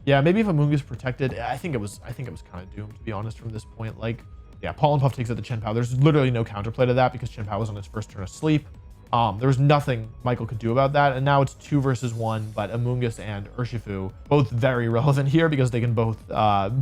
Yeah, maybe if Amoonguss protected, I think it was kind of doomed, to be honest, from this point. Like, yeah, Pollen Puff takes out the Chen Pao. There's literally no counterplay to that because Chen Pao was on his first turn of sleep. There was nothing Michael could do about that. And now it's 2 versus 1, but Amoonguss and Urshifu, both very relevant here because they can both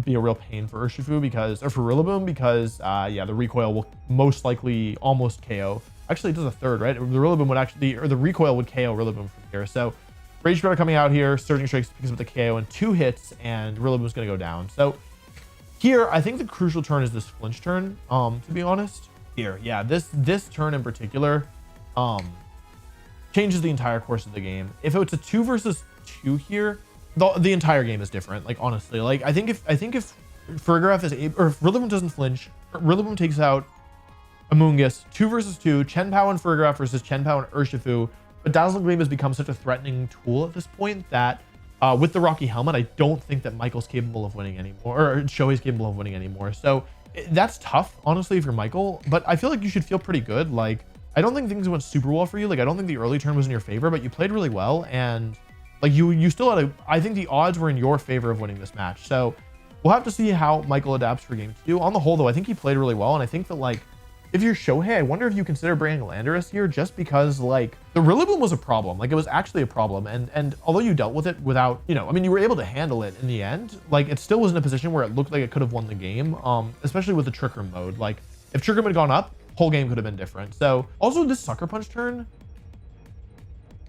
be a real pain for Urshifu or for Rillaboom because, yeah, the recoil will most likely almost KO. Actually, it does a third, right? The Rillaboom would actually, or the recoil would KO Rillaboom from here. So Rage Powder coming out here, Surging Strikes picks up the KO in 2 hits, and Rillaboom's going to go down. So here, I think the crucial turn is this flinch turn, to be honest. Here, yeah, this turn in particular changes the entire course of the game. If it's a 2 versus 2 here, the entire game is different. Like, honestly, like I think if Farigiraf is able, or if Rillaboom doesn't flinch, Rillaboom takes out Amoonguss, 2 versus 2, Chen Pao and Farigiraf versus Chen Pao and Urshifu. But Dazzling Gleam has become such a threatening tool at this point that with the Rocky Helmet, I don't think that Michael's capable of winning anymore, or Shohei's capable of winning anymore. So that's tough, honestly, if you're Michael. But I feel like you should feel pretty good. Like, I don't think things went super well for you. Like, I don't think the early turn was in your favor, but you played really well. And like you still had I think the odds were in your favor of winning this match. So we'll have to see how Michael adapts for game 2. On the whole, though, I think he played really well. And I think that, like, if you're Shohei, I wonder if you consider bringing Landorus here just because, like, the Rillaboom was a problem. Like, it was actually a problem. And although you dealt with it without, you know, I mean, you were able to handle it in the end. Like, it still was in a position where it looked like it could have won the game, especially with the Trick Room mode. Like, if Trick Room had gone up, whole game could have been different. So, also this Sucker Punch turn,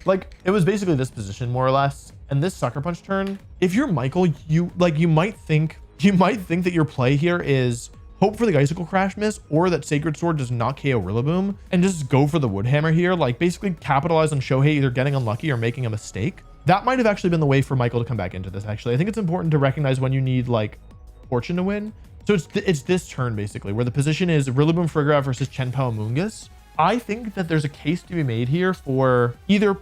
like, it was basically this position, more or less. And this Sucker Punch turn, if you're Michael, you might think that your play here is hope for the Icicle Crash miss, or that Sacred Sword does not KO Rillaboom, and just go for the Woodhammer here. Like, basically capitalize on Shohei either getting unlucky or making a mistake. That might have actually been the way for Michael to come back into this, actually. I think it's important to recognize when you need, like, fortune to win. So it's this turn, basically, where the position is Rillaboom Farigiraf versus Chen Pao Amoonguss. I think that there's a case to be made here for either,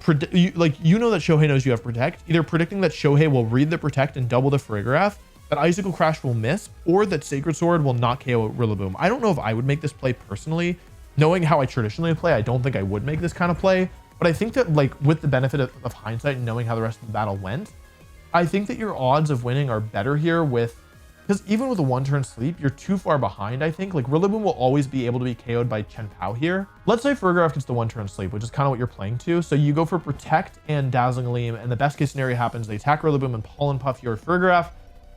like, you know that Shohei knows you have Protect, either predicting that Shohei will read the Protect and double the Farigiraf, that Icicle Crash will miss, or that Sacred Sword will not KO Rillaboom. I don't know if I would make this play personally. Knowing how I traditionally play, I don't think I would make this kind of play. But I think that, like, with the benefit of hindsight and knowing how the rest of the battle went, I think that your odds of winning are better here with, because even with a 1-turn sleep, you're too far behind, I think. Like, Rillaboom will always be able to be KO'd by Chen Pao here. Let's say Farigiraf gets the 1-turn sleep, which is kind of what you're playing to. So you go for Protect and Dazzling Gleam, and the best case scenario happens, they attack Rillaboom and Pollen Puff your Farigiraf.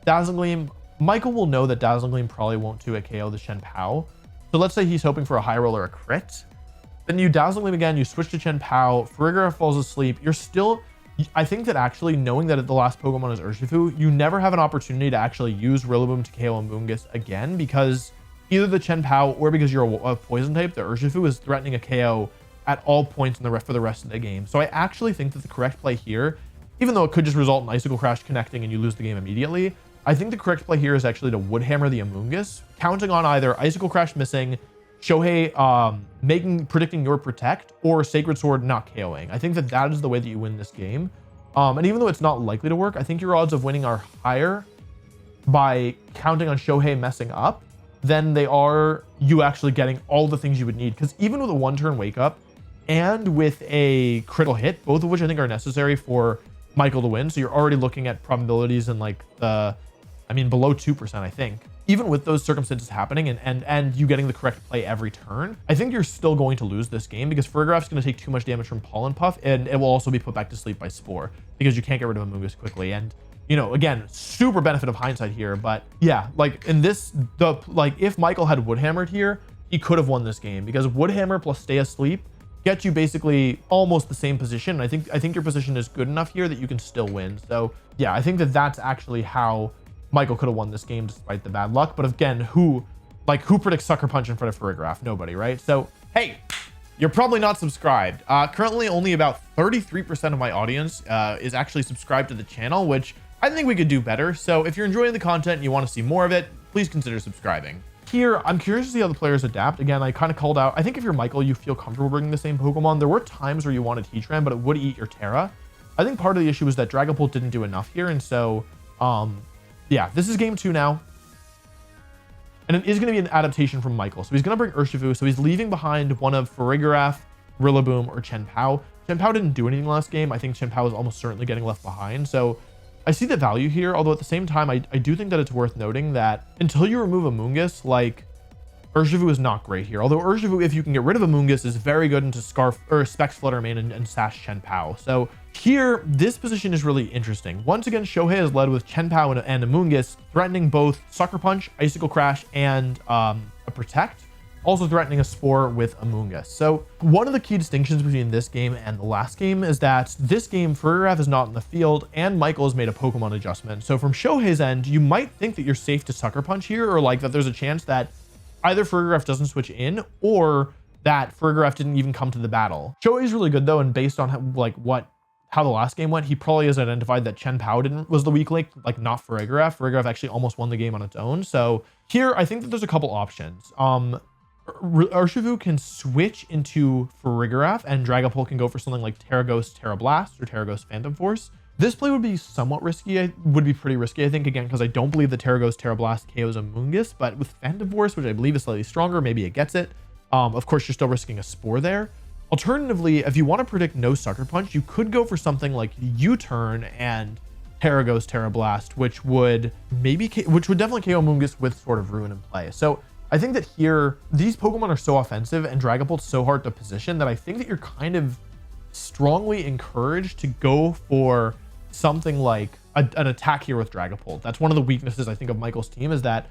Dazzling Gleam, Michael will know that Dazzling Gleam probably won't 2-hit KO the Chen Pao. So let's say he's hoping for a high roll or a crit. Then you Dazzling Gleam again, you switch to Chen Pao, Farigiraf falls asleep. You're still, I think that actually knowing that the last Pokemon is Urshifu, you never have an opportunity to actually use Rillaboom to KO Amoonguss again, because either the Chen Pao or because you're a poison type, the Urshifu is threatening a KO at all points for the rest of the game. So I actually think that the correct play here, even though it could just result in Icicle Crash connecting and you lose the game immediately, I think the correct play here is actually to Woodhammer the Amoonguss, counting on either Icicle Crash missing, Shohei predicting your protect, or Sacred Sword not KOing. I think that that is the way that you win this game. And even though it's not likely to work, I think your odds of winning are higher by counting on Shohei messing up than they are you actually getting all the things you would need. Because even with a 1-turn wake up and with a critical hit, both of which I think are necessary for Michael to win, so you're already looking at probabilities in like the, I mean, below 2%, I think. Even with those circumstances happening and you getting the correct play every turn, I think you're still going to lose this game because Farigiraf's going to take too much damage from Pollen Puff, and it will also be put back to sleep by Spore because you can't get rid of Amoonguss quickly. And, you know, again, super benefit of hindsight here, but yeah, like in this, if Michael had Woodhammered here, he could have won this game because Woodhammer plus Stay Asleep gets you basically almost the same position. And I think your position is good enough here that you can still win. So yeah, I think that that's actually how Michael could have won this game despite the bad luck. But again, who predicts Sucker Punch in front of Farigiraf? Nobody, right? So, hey, you're probably not subscribed. Currently, only about 33% of my audience is actually subscribed to the channel, which I think we could do better. So if you're enjoying the content and you want to see more of it, please consider subscribing. Here, I'm curious to see how the players adapt. Again, I kind of called out, I think if you're Michael, you feel comfortable bringing the same Pokemon. There were times where you wanted Heatran, but it would eat your Terra. I think part of the issue was that Dragapult didn't do enough here. And so, yeah, this is game 2 now. And it is going to be an adaptation from Michael. So he's going to bring Urshifu. So he's leaving behind one of Farigiraf, Rillaboom, or Chien-Pao. Chien-Pao didn't do anything last game. I think Chien-Pao is almost certainly getting left behind. So I see the value here, although at the same time, I do think that it's worth noting that until you remove Amoonguss, like, Urshifu is not great here. Although Urshifu, if you can get rid of Amoonguss, is very good into Scarf or Specs Flutter Mane and Sash Chien-Pao. So here, this position is really interesting. Once again, Shohei is led with Chien-Pao and Amoonguss, threatening both Sucker Punch, Icicle Crash, and a Protect. Also threatening a Spore with Amoonguss. So one of the key distinctions between this game and the last game is that this game, Farigiraf is not in the field, and Michael has made a Pokemon adjustment. So from Shohei's end, you might think that you're safe to Sucker Punch here, or like that there's a chance that either Farigiraf doesn't switch in, or that Farigiraf didn't even come to the battle. Shohei's really good though, and based on how the last game went, he probably has identified that Chien-Pao was the weak link, like not Farigiraf. Farigiraf actually almost won the game on its own. So here, I think that there's a couple options. Urshifu can switch into Farigiraf, and Dragapult can go for something like Terra Ghost, Terra Blast, or Terra Ghost Phantom Force. This play would be somewhat risky. Would be pretty risky, I think, again, because I don't believe the Terra Ghost, Terra Blast KOs Amoonguss, but with Phantom Force, which I believe is slightly stronger, maybe it gets it. Of course, you're still risking a Spore there. Alternatively, if you want to predict no Sucker Punch, you could go for something like U-Turn and Terra Ghost, Terra Blast, which would definitely KO Amoonguss with Sword of Ruin in play. So I think that here, these Pokemon are so offensive and Dragapult's so hard to position that I think that you're kind of strongly encouraged to go for something like an attack here with Dragapult. That's one of the weaknesses, I think, of Michael's team, is that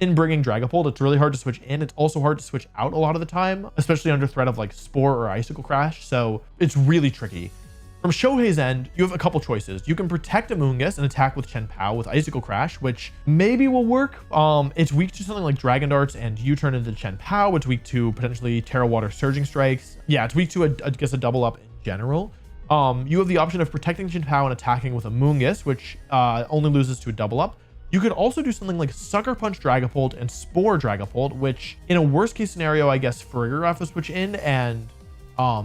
in bringing Dragapult, it's really hard to switch in. It's also hard to switch out a lot of the time, especially under threat of like Spore or Icicle Crash. So it's really tricky. From Shohei's end, you have a couple choices. You can protect Amoonguss and attack with Chien-Pao with Icicle Crash, which maybe will work. It's weak to something like Dragon Darts and U-Turn into Chien-Pao. It's weak to potentially Terra Water Surging Strikes. Yeah, it's weak to, I guess, a double up in general. You have the option of protecting Chien-Pao and attacking with Amoonguss, which only loses to a double up. You could also do something like Sucker Punch Dragapult and Spore Dragapult, which in a worst case scenario, I guess Farigiraf will switch in, and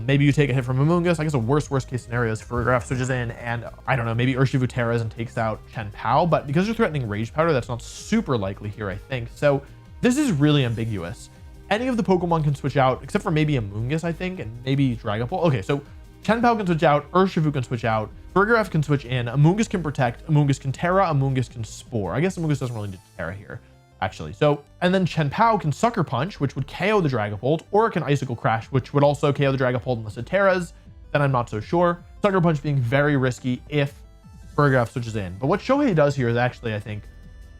maybe you take a hit from Amoonguss. I guess a worst case scenario is Farigiraf switches in, and I don't know, maybe Urshifu Terras and takes out Chien-Pao, but because you're threatening Rage Powder, that's not super likely here, I think. So this is really ambiguous. Any of the Pokemon can switch out, except for maybe Amoonguss, I think, and maybe Dragapult. Okay, so Chien-Pao can switch out, Urshifu can switch out, Farigiraf can switch in, Amoonguss can protect, Amoonguss can Terra, Amoonguss can Spore. I guess Amoonguss doesn't really need Terra here, actually. So, and then Chien-Pao can Sucker Punch, which would KO the Dragapult, or it can Icicle Crash, which would also KO the Dragapult unless it Terras. Then I'm not so sure. Sucker Punch being very risky if Farigiraf switches in. But what Shohei does here is actually, I think,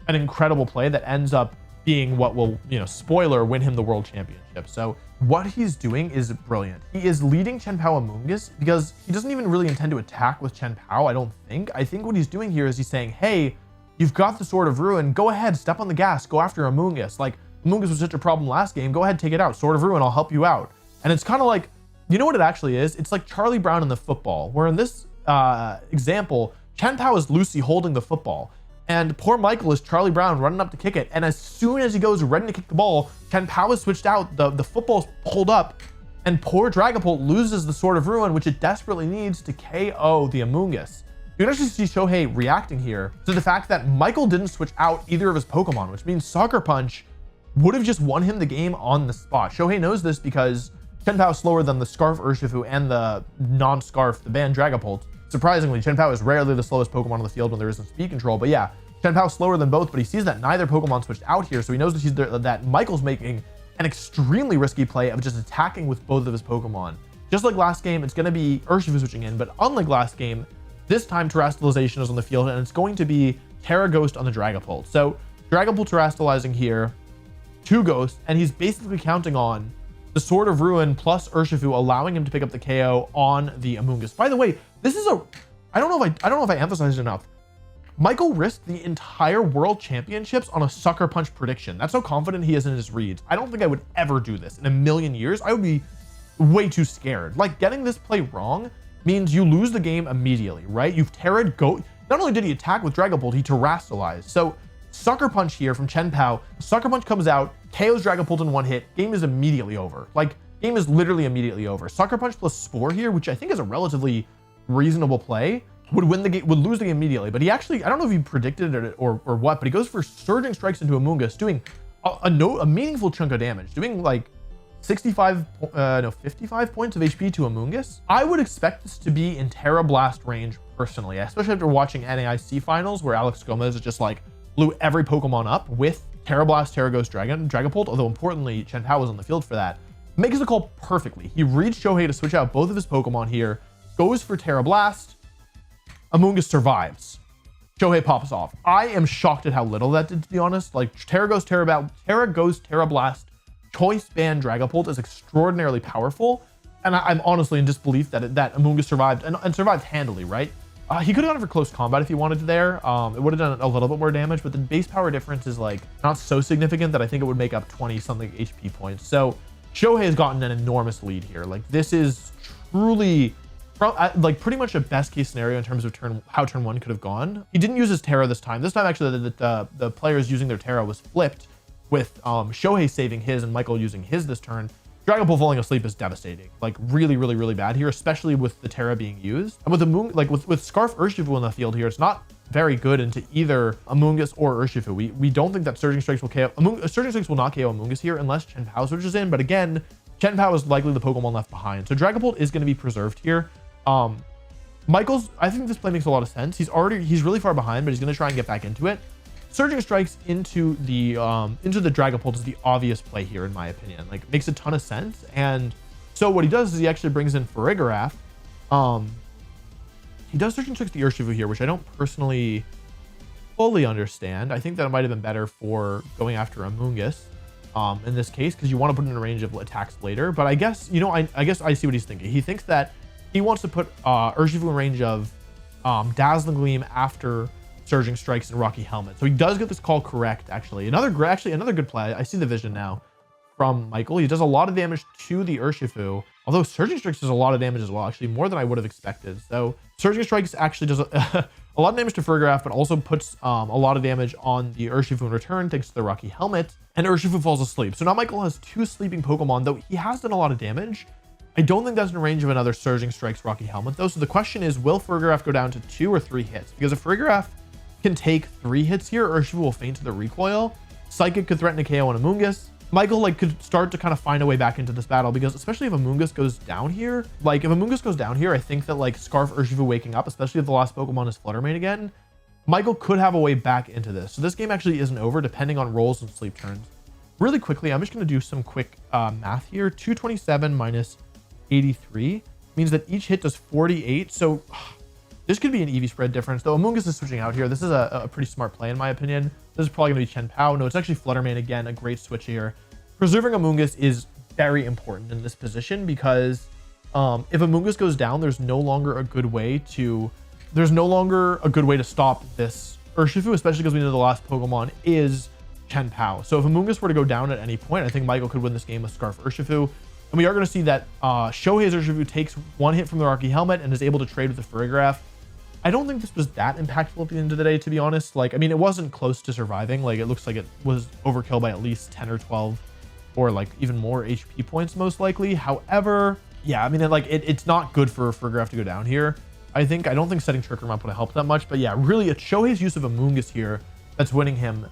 an incredible play that ends up being what will, spoiler, win him the World Championship. So what he's doing is brilliant. He is leading Chien-Pao Amoonguss because he doesn't even really intend to attack with Chien-Pao, I don't think. I think what he's doing here is he's saying, hey, you've got the Sword of Ruin, go ahead, step on the gas, go after Amoonguss. Like, Amoonguss was such a problem last game, go ahead, take it out. Sword of Ruin, I'll help you out. And it's kind of like, you know what it actually is? It's like Charlie Brown in the football, where in this example, Chien-Pao is loosely holding the football. And poor Michael is Charlie Brown running up to kick it. And as soon as he goes ready to kick the ball, Chen Pao is switched out. The football's pulled up. And poor Dragapult loses the Sword of Ruin, which it desperately needs to KO the Amoonguss. You can actually see Shohei reacting here to the fact that Michael didn't switch out either of his Pokemon, which means Sucker Punch would have just won him the game on the spot. Shohei knows this because Chen Pao is slower than the Scarf Urshifu and the non-Scarf, the banned Dragapult. Surprisingly, Chen Pao is rarely the slowest Pokemon on the field when there isn't speed control. But yeah, Chen Pao is slower than both, but he sees that neither Pokemon switched out here, so he knows that Michael's making an extremely risky play of just attacking with both of his Pokemon. Just like last game, it's going to be Urshifu switching in, but unlike last game, this time Terastallization is on the field, and it's going to be Terra Ghost on the Dragapult. So Dragapult Terastallizing here, 2 Ghosts, and he's basically counting on the Sword of Ruin plus Urshifu, allowing him to pick up the KO on the Amoonguss. By the way, this is I don't know if I emphasized it enough. Michael risked the entire World Championships on a Sucker Punch prediction. That's how confident he is in his reads. I don't think I would ever do this in a million years. I would be way too scared. Like, getting this play wrong means you lose the game immediately, right? You've Terra'd Go. Not only did he attack with Dragapult, he Terastallized. So Sucker Punch here from Chen Pao. Sucker Punch comes out, KOs Dragapult in 1 hit. Game is immediately over. Like, game is literally immediately over. Sucker Punch plus Spore here, which I think is a relatively reasonable play, would win the game, would lose the game immediately. But he actually, I don't know if he predicted it or what, but he goes for Surging Strikes into Amoonguss, doing a meaningful chunk of damage, doing like 55 points of HP to Amoonguss. I would expect this to be in Terra Blast range personally, especially after watching NAIC finals where Alex Gomez just like blew every Pokemon up with Terra Blast, Terra Ghost, Dragapult, although importantly, Chen Pao was on the field for that. Makes the call perfectly. He reads Shohei to switch out both of his Pokemon here, goes for Terra Blast, Amoonguss survives. Shohei pops off. I am shocked at how little that did, to be honest. Like, Terra Ghost, Terra Blast, Choice Band Dragapult is extraordinarily powerful, and I'm honestly in disbelief that Amoonguss survived, and survived handily, right? He could have gone for close combat if he wanted to there. It would have done a little bit more damage, but the base power difference is like not so significant that I think it would make up 20-something HP points. So Shohei has gotten an enormous lead here. Like, this is truly like pretty much a best case scenario in terms of how turn 1 could have gone. He didn't use his Terra this time. This time actually the players using their Terra was flipped, with Shohei saving his and Michael using his this turn. Dragapult falling asleep is devastating, like really bad here, especially with the Terra being used. And with the like with Scarf Urshifu in the field here, it's not very good into either Amoonguss or Urshifu. We don't think that Surging Strikes will KO. Surging Strikes will not KO Amoonguss here unless Chen Pao switches in, but again, Chen Pao is likely the Pokemon left behind. So Dragapult is going to be preserved here. Michael's, I think this play makes a lot of sense. He's really far behind, but he's going to try and get back into it. Surging Strikes into the Dragapult is the obvious play here, in my opinion. Like, it makes a ton of sense. And so what he does is he actually brings in Farigiraf. He does Surging Strikes the Urshifu here, which I don't personally fully understand. I think that it might have been better for going after Amoonguss in this case, because you want to put it in a range of attacks later. But I guess, you know, I guess I see what he's thinking. He thinks that he wants to put Urshifu in range of Dazzling Gleam after Surging Strikes and Rocky Helmet. So he does get this call correct, actually. Another good play. I see the vision now from Michael. He does a lot of damage to the Urshifu, although Surging Strikes does a lot of damage as well, actually more than I would have expected. So Surging Strikes actually does a lot of damage to Farigiraf, but also puts a lot of damage on the Urshifu in return, thanks to the Rocky Helmet, and Urshifu falls asleep. So now Michael has 2 sleeping Pokemon, though he has done a lot of damage. I don't think that's in range of another Surging Strikes Rocky Helmet, though. So the question is, will Farigiraf go down to 2 or 3 hits? Because if Farigiraf can take 3 hits here, Urshifu will faint to the recoil. Psychic could threaten to KO on Amoonguss. Michael could start to kind of find a way back into this battle, because especially if Amoonguss goes down here, I think that Scarf Urshifu waking up, especially if the last Pokemon is Fluttermane again, Michael could have a way back into this. So this game actually isn't over, depending on rolls and sleep turns. Really quickly, I'm just going to do some quick math here. 227 minus 83 means that each hit does 48. So this could be an EV spread difference, though Amoonguss is switching out here. This is a pretty smart play, in my opinion. This is probably going to be Chen Pao. No, it's actually Fluttermane again, a great switch here. Preserving Amoonguss is very important in this position, because if Amoonguss goes down, there's no longer a good way to stop this Urshifu, especially because we know the last Pokemon is Chen Pao. So if Amoonguss were to go down at any point, I think Michael could win this game with Scarf Urshifu. And we are going to see that Shohei's Urshifu takes 1 hit from the Rocky Helmet and is able to trade with the Farigiraf. I don't think this was that impactful at the end of the day, to be honest. Like, I mean, it wasn't close to surviving. Like, it looks like it was overkill by at least 10 or 12 or like even more HP points, most likely. However, yeah, I mean, it's not good for Graf to go down here. I don't think setting Trick Room up would have helped that much, but yeah, really it's Shohei's use of Amoonguss here that's winning him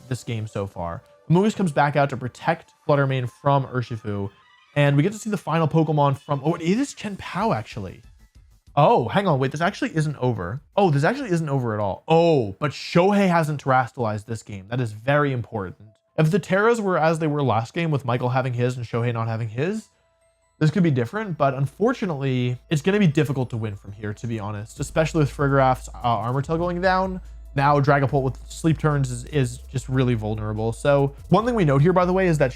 this game so far. Amoonguss comes back out to protect Fluttermane from Urshifu, and we get to see the final Pokemon from, oh, it is Chien-Pao actually. Oh, hang on, wait, this actually isn't over. Oh, this actually isn't over at all. Oh, but Shohei hasn't terastallized this game. That is very important. If the Terras were as they were last game with Michael having his and Shohei not having his, this could be different, but unfortunately, it's going to be difficult to win from here, to be honest, especially with Frigoraf's Armor Tail going down. Now, Dragapult with Sleep Turns is just really vulnerable. So one thing we note here, by the way, is that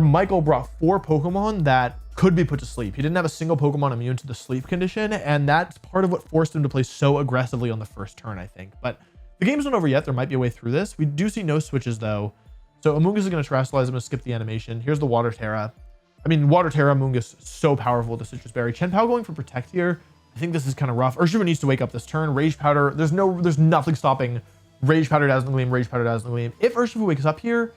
Michael brought 4 Pokemon that could be put to sleep. He didn't have a single Pokemon immune to the sleep condition, and that's part of what forced him to play so aggressively on the first turn, I think. But the game's not over yet. There might be a way through this. We do see no switches, though. So Amoonguss is going to Terastallize. I'm going to skip the animation. Here's the Water Terra. I mean, Water Terra, Amoonguss, so powerful with the Citrus Berry. Chien-Pao going for Protect here. I think this is kind of rough. Urshifu needs to wake up this turn. Rage Powder, there's nothing stopping Rage Powder, Dazzling Gleam, Rage Powder, Dazzling Gleam. If Urshifu wakes up here,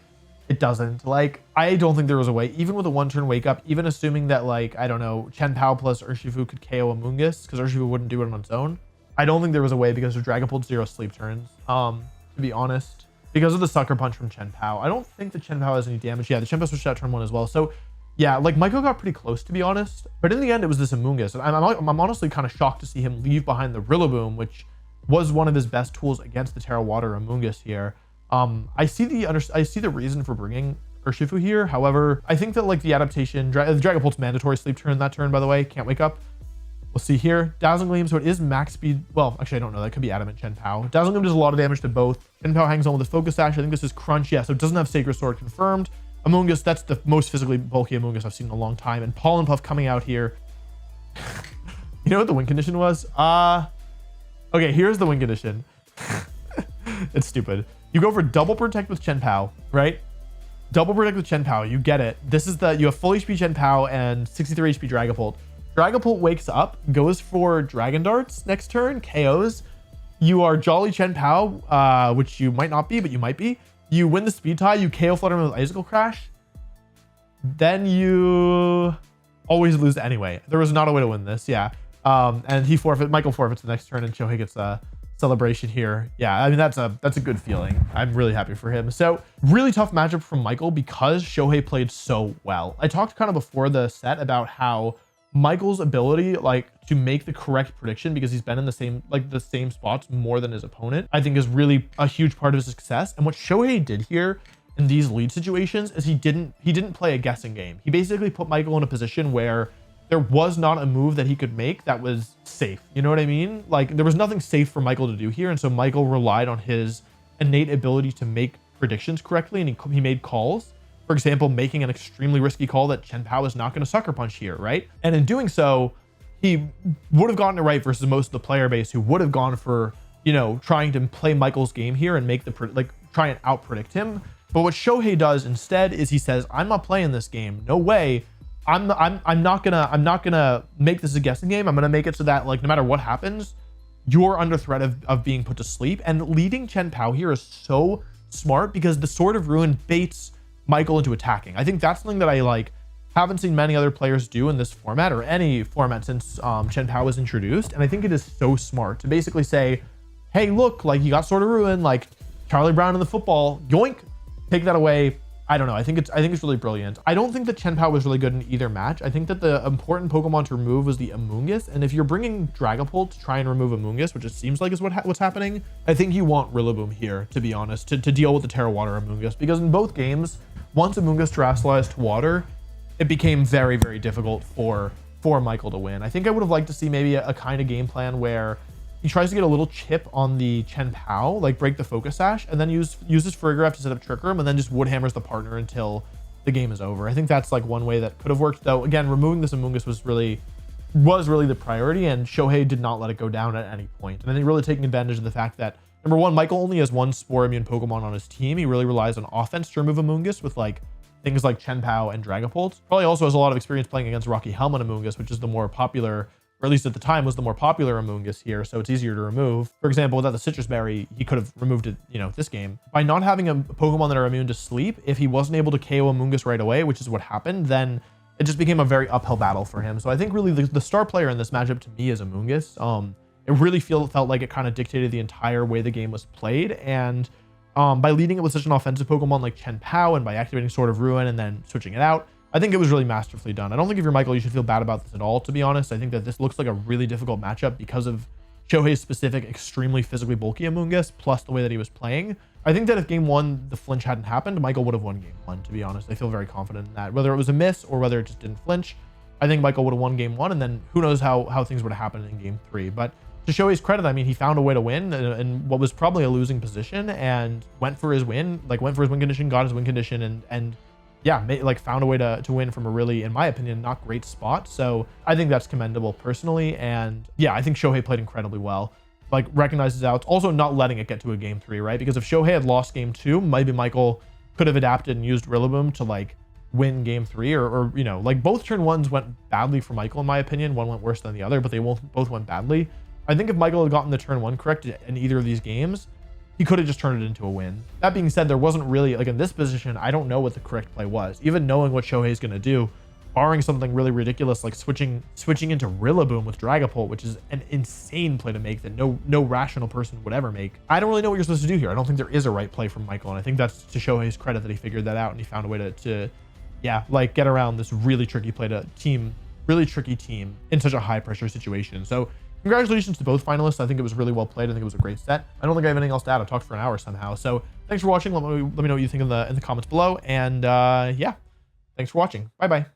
it doesn't. Like, I don't think there was a way, even with a 1-turn wake up, even assuming that, like, I don't know, Chien-Pao plus Urshifu could KO Amoonguss, because Urshifu wouldn't do it on its own. I don't think there was a way because of Dragapult's 0 sleep turns, to be honest. Because of the Sucker Punch from Chien-Pao. I don't think the Chien-Pao has any damage. Yeah, the Chien-Pao switched out turn 1 as well. So, yeah, like Michael got pretty close, to be honest. But in the end, it was this Amoonguss. And I'm honestly kind of shocked to see him leave behind the Rillaboom, which was one of his best tools against the Terra Water Amoonguss here. I see the reason for bringing Urshifu here. However, I think that like the adaptation, the Dragapult's mandatory sleep turn that turn, by the way, can't wake up. We'll see here. Dazzling Gleam, so it is max speed. Well, actually, I don't know. That could be Adamant Chien-Pao. Dazzling Gleam does a lot of damage to both. Chien-Pao hangs on with a Focus Sash. I think this is Crunch. Yeah, so it doesn't have Sacred Sword confirmed. Amoonguss, that's the most physically bulky Amoonguss I've seen in a long time. And Pollen Puff coming out here. You know what the win condition was? Okay, here's the win condition. It's stupid. You go for double protect with Chien-Pao, right? Double protect with Chien-Pao, you get it. This is you have full HP Chien-Pao and 63 HP Dragapult. Dragapult wakes up, goes for Dragon Darts next turn, KOs. You are Jolly Chien-Pao, which you might not be, but you might be. You win the speed tie, you KO Fluttermane with Icicle Crash. Then you always lose anyway. There was not a way to win this, yeah. And Michael forfeits the next turn, and Shohei gets a celebration here. Yeah, I mean, that's a good feeling. I'm really happy for him. So really tough matchup from Michael because Shohei played so well. I talked kind of before the set about how Michael's ability to make the correct prediction, because he's been in the same spots more than his opponent, I think is really a huge part of his success. And what Shohei did here in these lead situations is he didn't play a guessing game. He basically put Michael in a position where there was not a move that he could make that was safe. You know what I mean? Like, there was nothing safe for Michael to do here. And so Michael relied on his innate ability to make predictions correctly, and he made calls. For example, making an extremely risky call that Chien-Pao is not going to Sucker Punch here, right? And in doing so, he would have gotten it right versus most of the player base who would have gone for, trying to play Michael's game here and make try and out predict him. But what Shohei does instead is he says, I'm not playing this game. No way. I'm not gonna make this a guessing game. I'm gonna make it so that no matter what happens, you're under threat of being put to sleep. And leading Chien-Pao here is so smart because the Sword of Ruin baits Michael into attacking. I think that's something that I haven't seen many other players do in this format or any format since Chien-Pao was introduced. And I think it is so smart to basically say, hey, look, you got Sword of Ruin, Charlie Brown in the football, yoink, take that away. I don't know. I think it's really brilliant. I don't think that Chien-Pao was really good in either match. I think that the important Pokemon to remove was the Amoonguss. And if you're bringing Dragapult to try and remove Amoonguss, which it seems like is what's happening, I think you want Rillaboom here, to be honest, to deal with the Terra Water Amoonguss. Because in both games, once Amoonguss terastallized to water, it became very, very difficult for Michael to win. I think I would have liked to see maybe a kind of game plan where he tries to get a little chip on the Chien-Pao, break the Focus Sash, and then uses Frigoraf to set up Trick Room, and then just Wood Hammers the partner until the game is over. I think that's one way that could have worked, though. Again, removing this Amoonguss was really the priority, and Shohei did not let it go down at any point. And I think really taking advantage of the fact that, number one, Michael only has one Spore Immune Pokemon on his team. He really relies on offense to remove Amoonguss with things like Chien-Pao and Dragapult. Probably also has a lot of experience playing against Rocky Helmet Amoonguss, which is the more popular or at least at the time was the more popular Amoonguss here, so it's easier to remove. For example, without the Citrus Berry, he could have removed it, you know, this game. By not having a Pokemon that are immune to sleep, if he wasn't able to KO Amoonguss right away, which is what happened, then it just became a very uphill battle for him. So I think really the star player in this matchup to me is Amoonguss. It really felt like it kind of dictated the entire way the game was played, and by leading it with such an offensive Pokemon like Chen Pao and by activating Sword of Ruin and then switching it out, I think it was really masterfully done. I don't think if you're Michael, you should feel bad about this at all, to be honest. I think that this looks like a really difficult matchup because of Shohei's specific, extremely physically bulky Amoonguss, plus the way that he was playing. I think that if game one, the flinch hadn't happened, Michael would have won game one, to be honest. I feel very confident in that. Whether it was a miss or whether it just didn't flinch, I think Michael would have won game one, and then who knows how things would have happened in game three. But to Shohei's credit, I mean, he found a way to win in what was probably a losing position and went for his win, condition, got his win condition, and yeah, found a way to win from a really, in my opinion, not great spot. So I think that's commendable personally. And yeah, I think Shohei played incredibly well. Like, recognizes outs, also not letting it get to a game three, right? Because if Shohei had lost game two, maybe Michael could have adapted and used Rillaboom to like win game three, or you know, like both turn ones went badly for Michael, in my opinion. One went worse than the other, but they both went badly. I think if Michael had gotten the turn one correct in either of these games, he could have just turned it into a win. That being said, there wasn't really, like in this position, I don't know what the correct play was. Even knowing what Shohei's going to do, barring something really ridiculous like switching into Rillaboom with Dragapult, which is an insane play to make that no rational person would ever make. I don't really know what you're supposed to do here. I don't think there is a right play from Michael, and I think that's to Shohei's credit that he figured that out and he found a way to yeah, like get around this really tricky team in such a high pressure situation. So congratulations to both finalists. I think it was really well played. I think it was a great set. I don't think I have anything else to add. I've talked for an hour somehow. So thanks for watching. Let me know what you think in the comments below. And yeah, thanks for watching. Bye bye.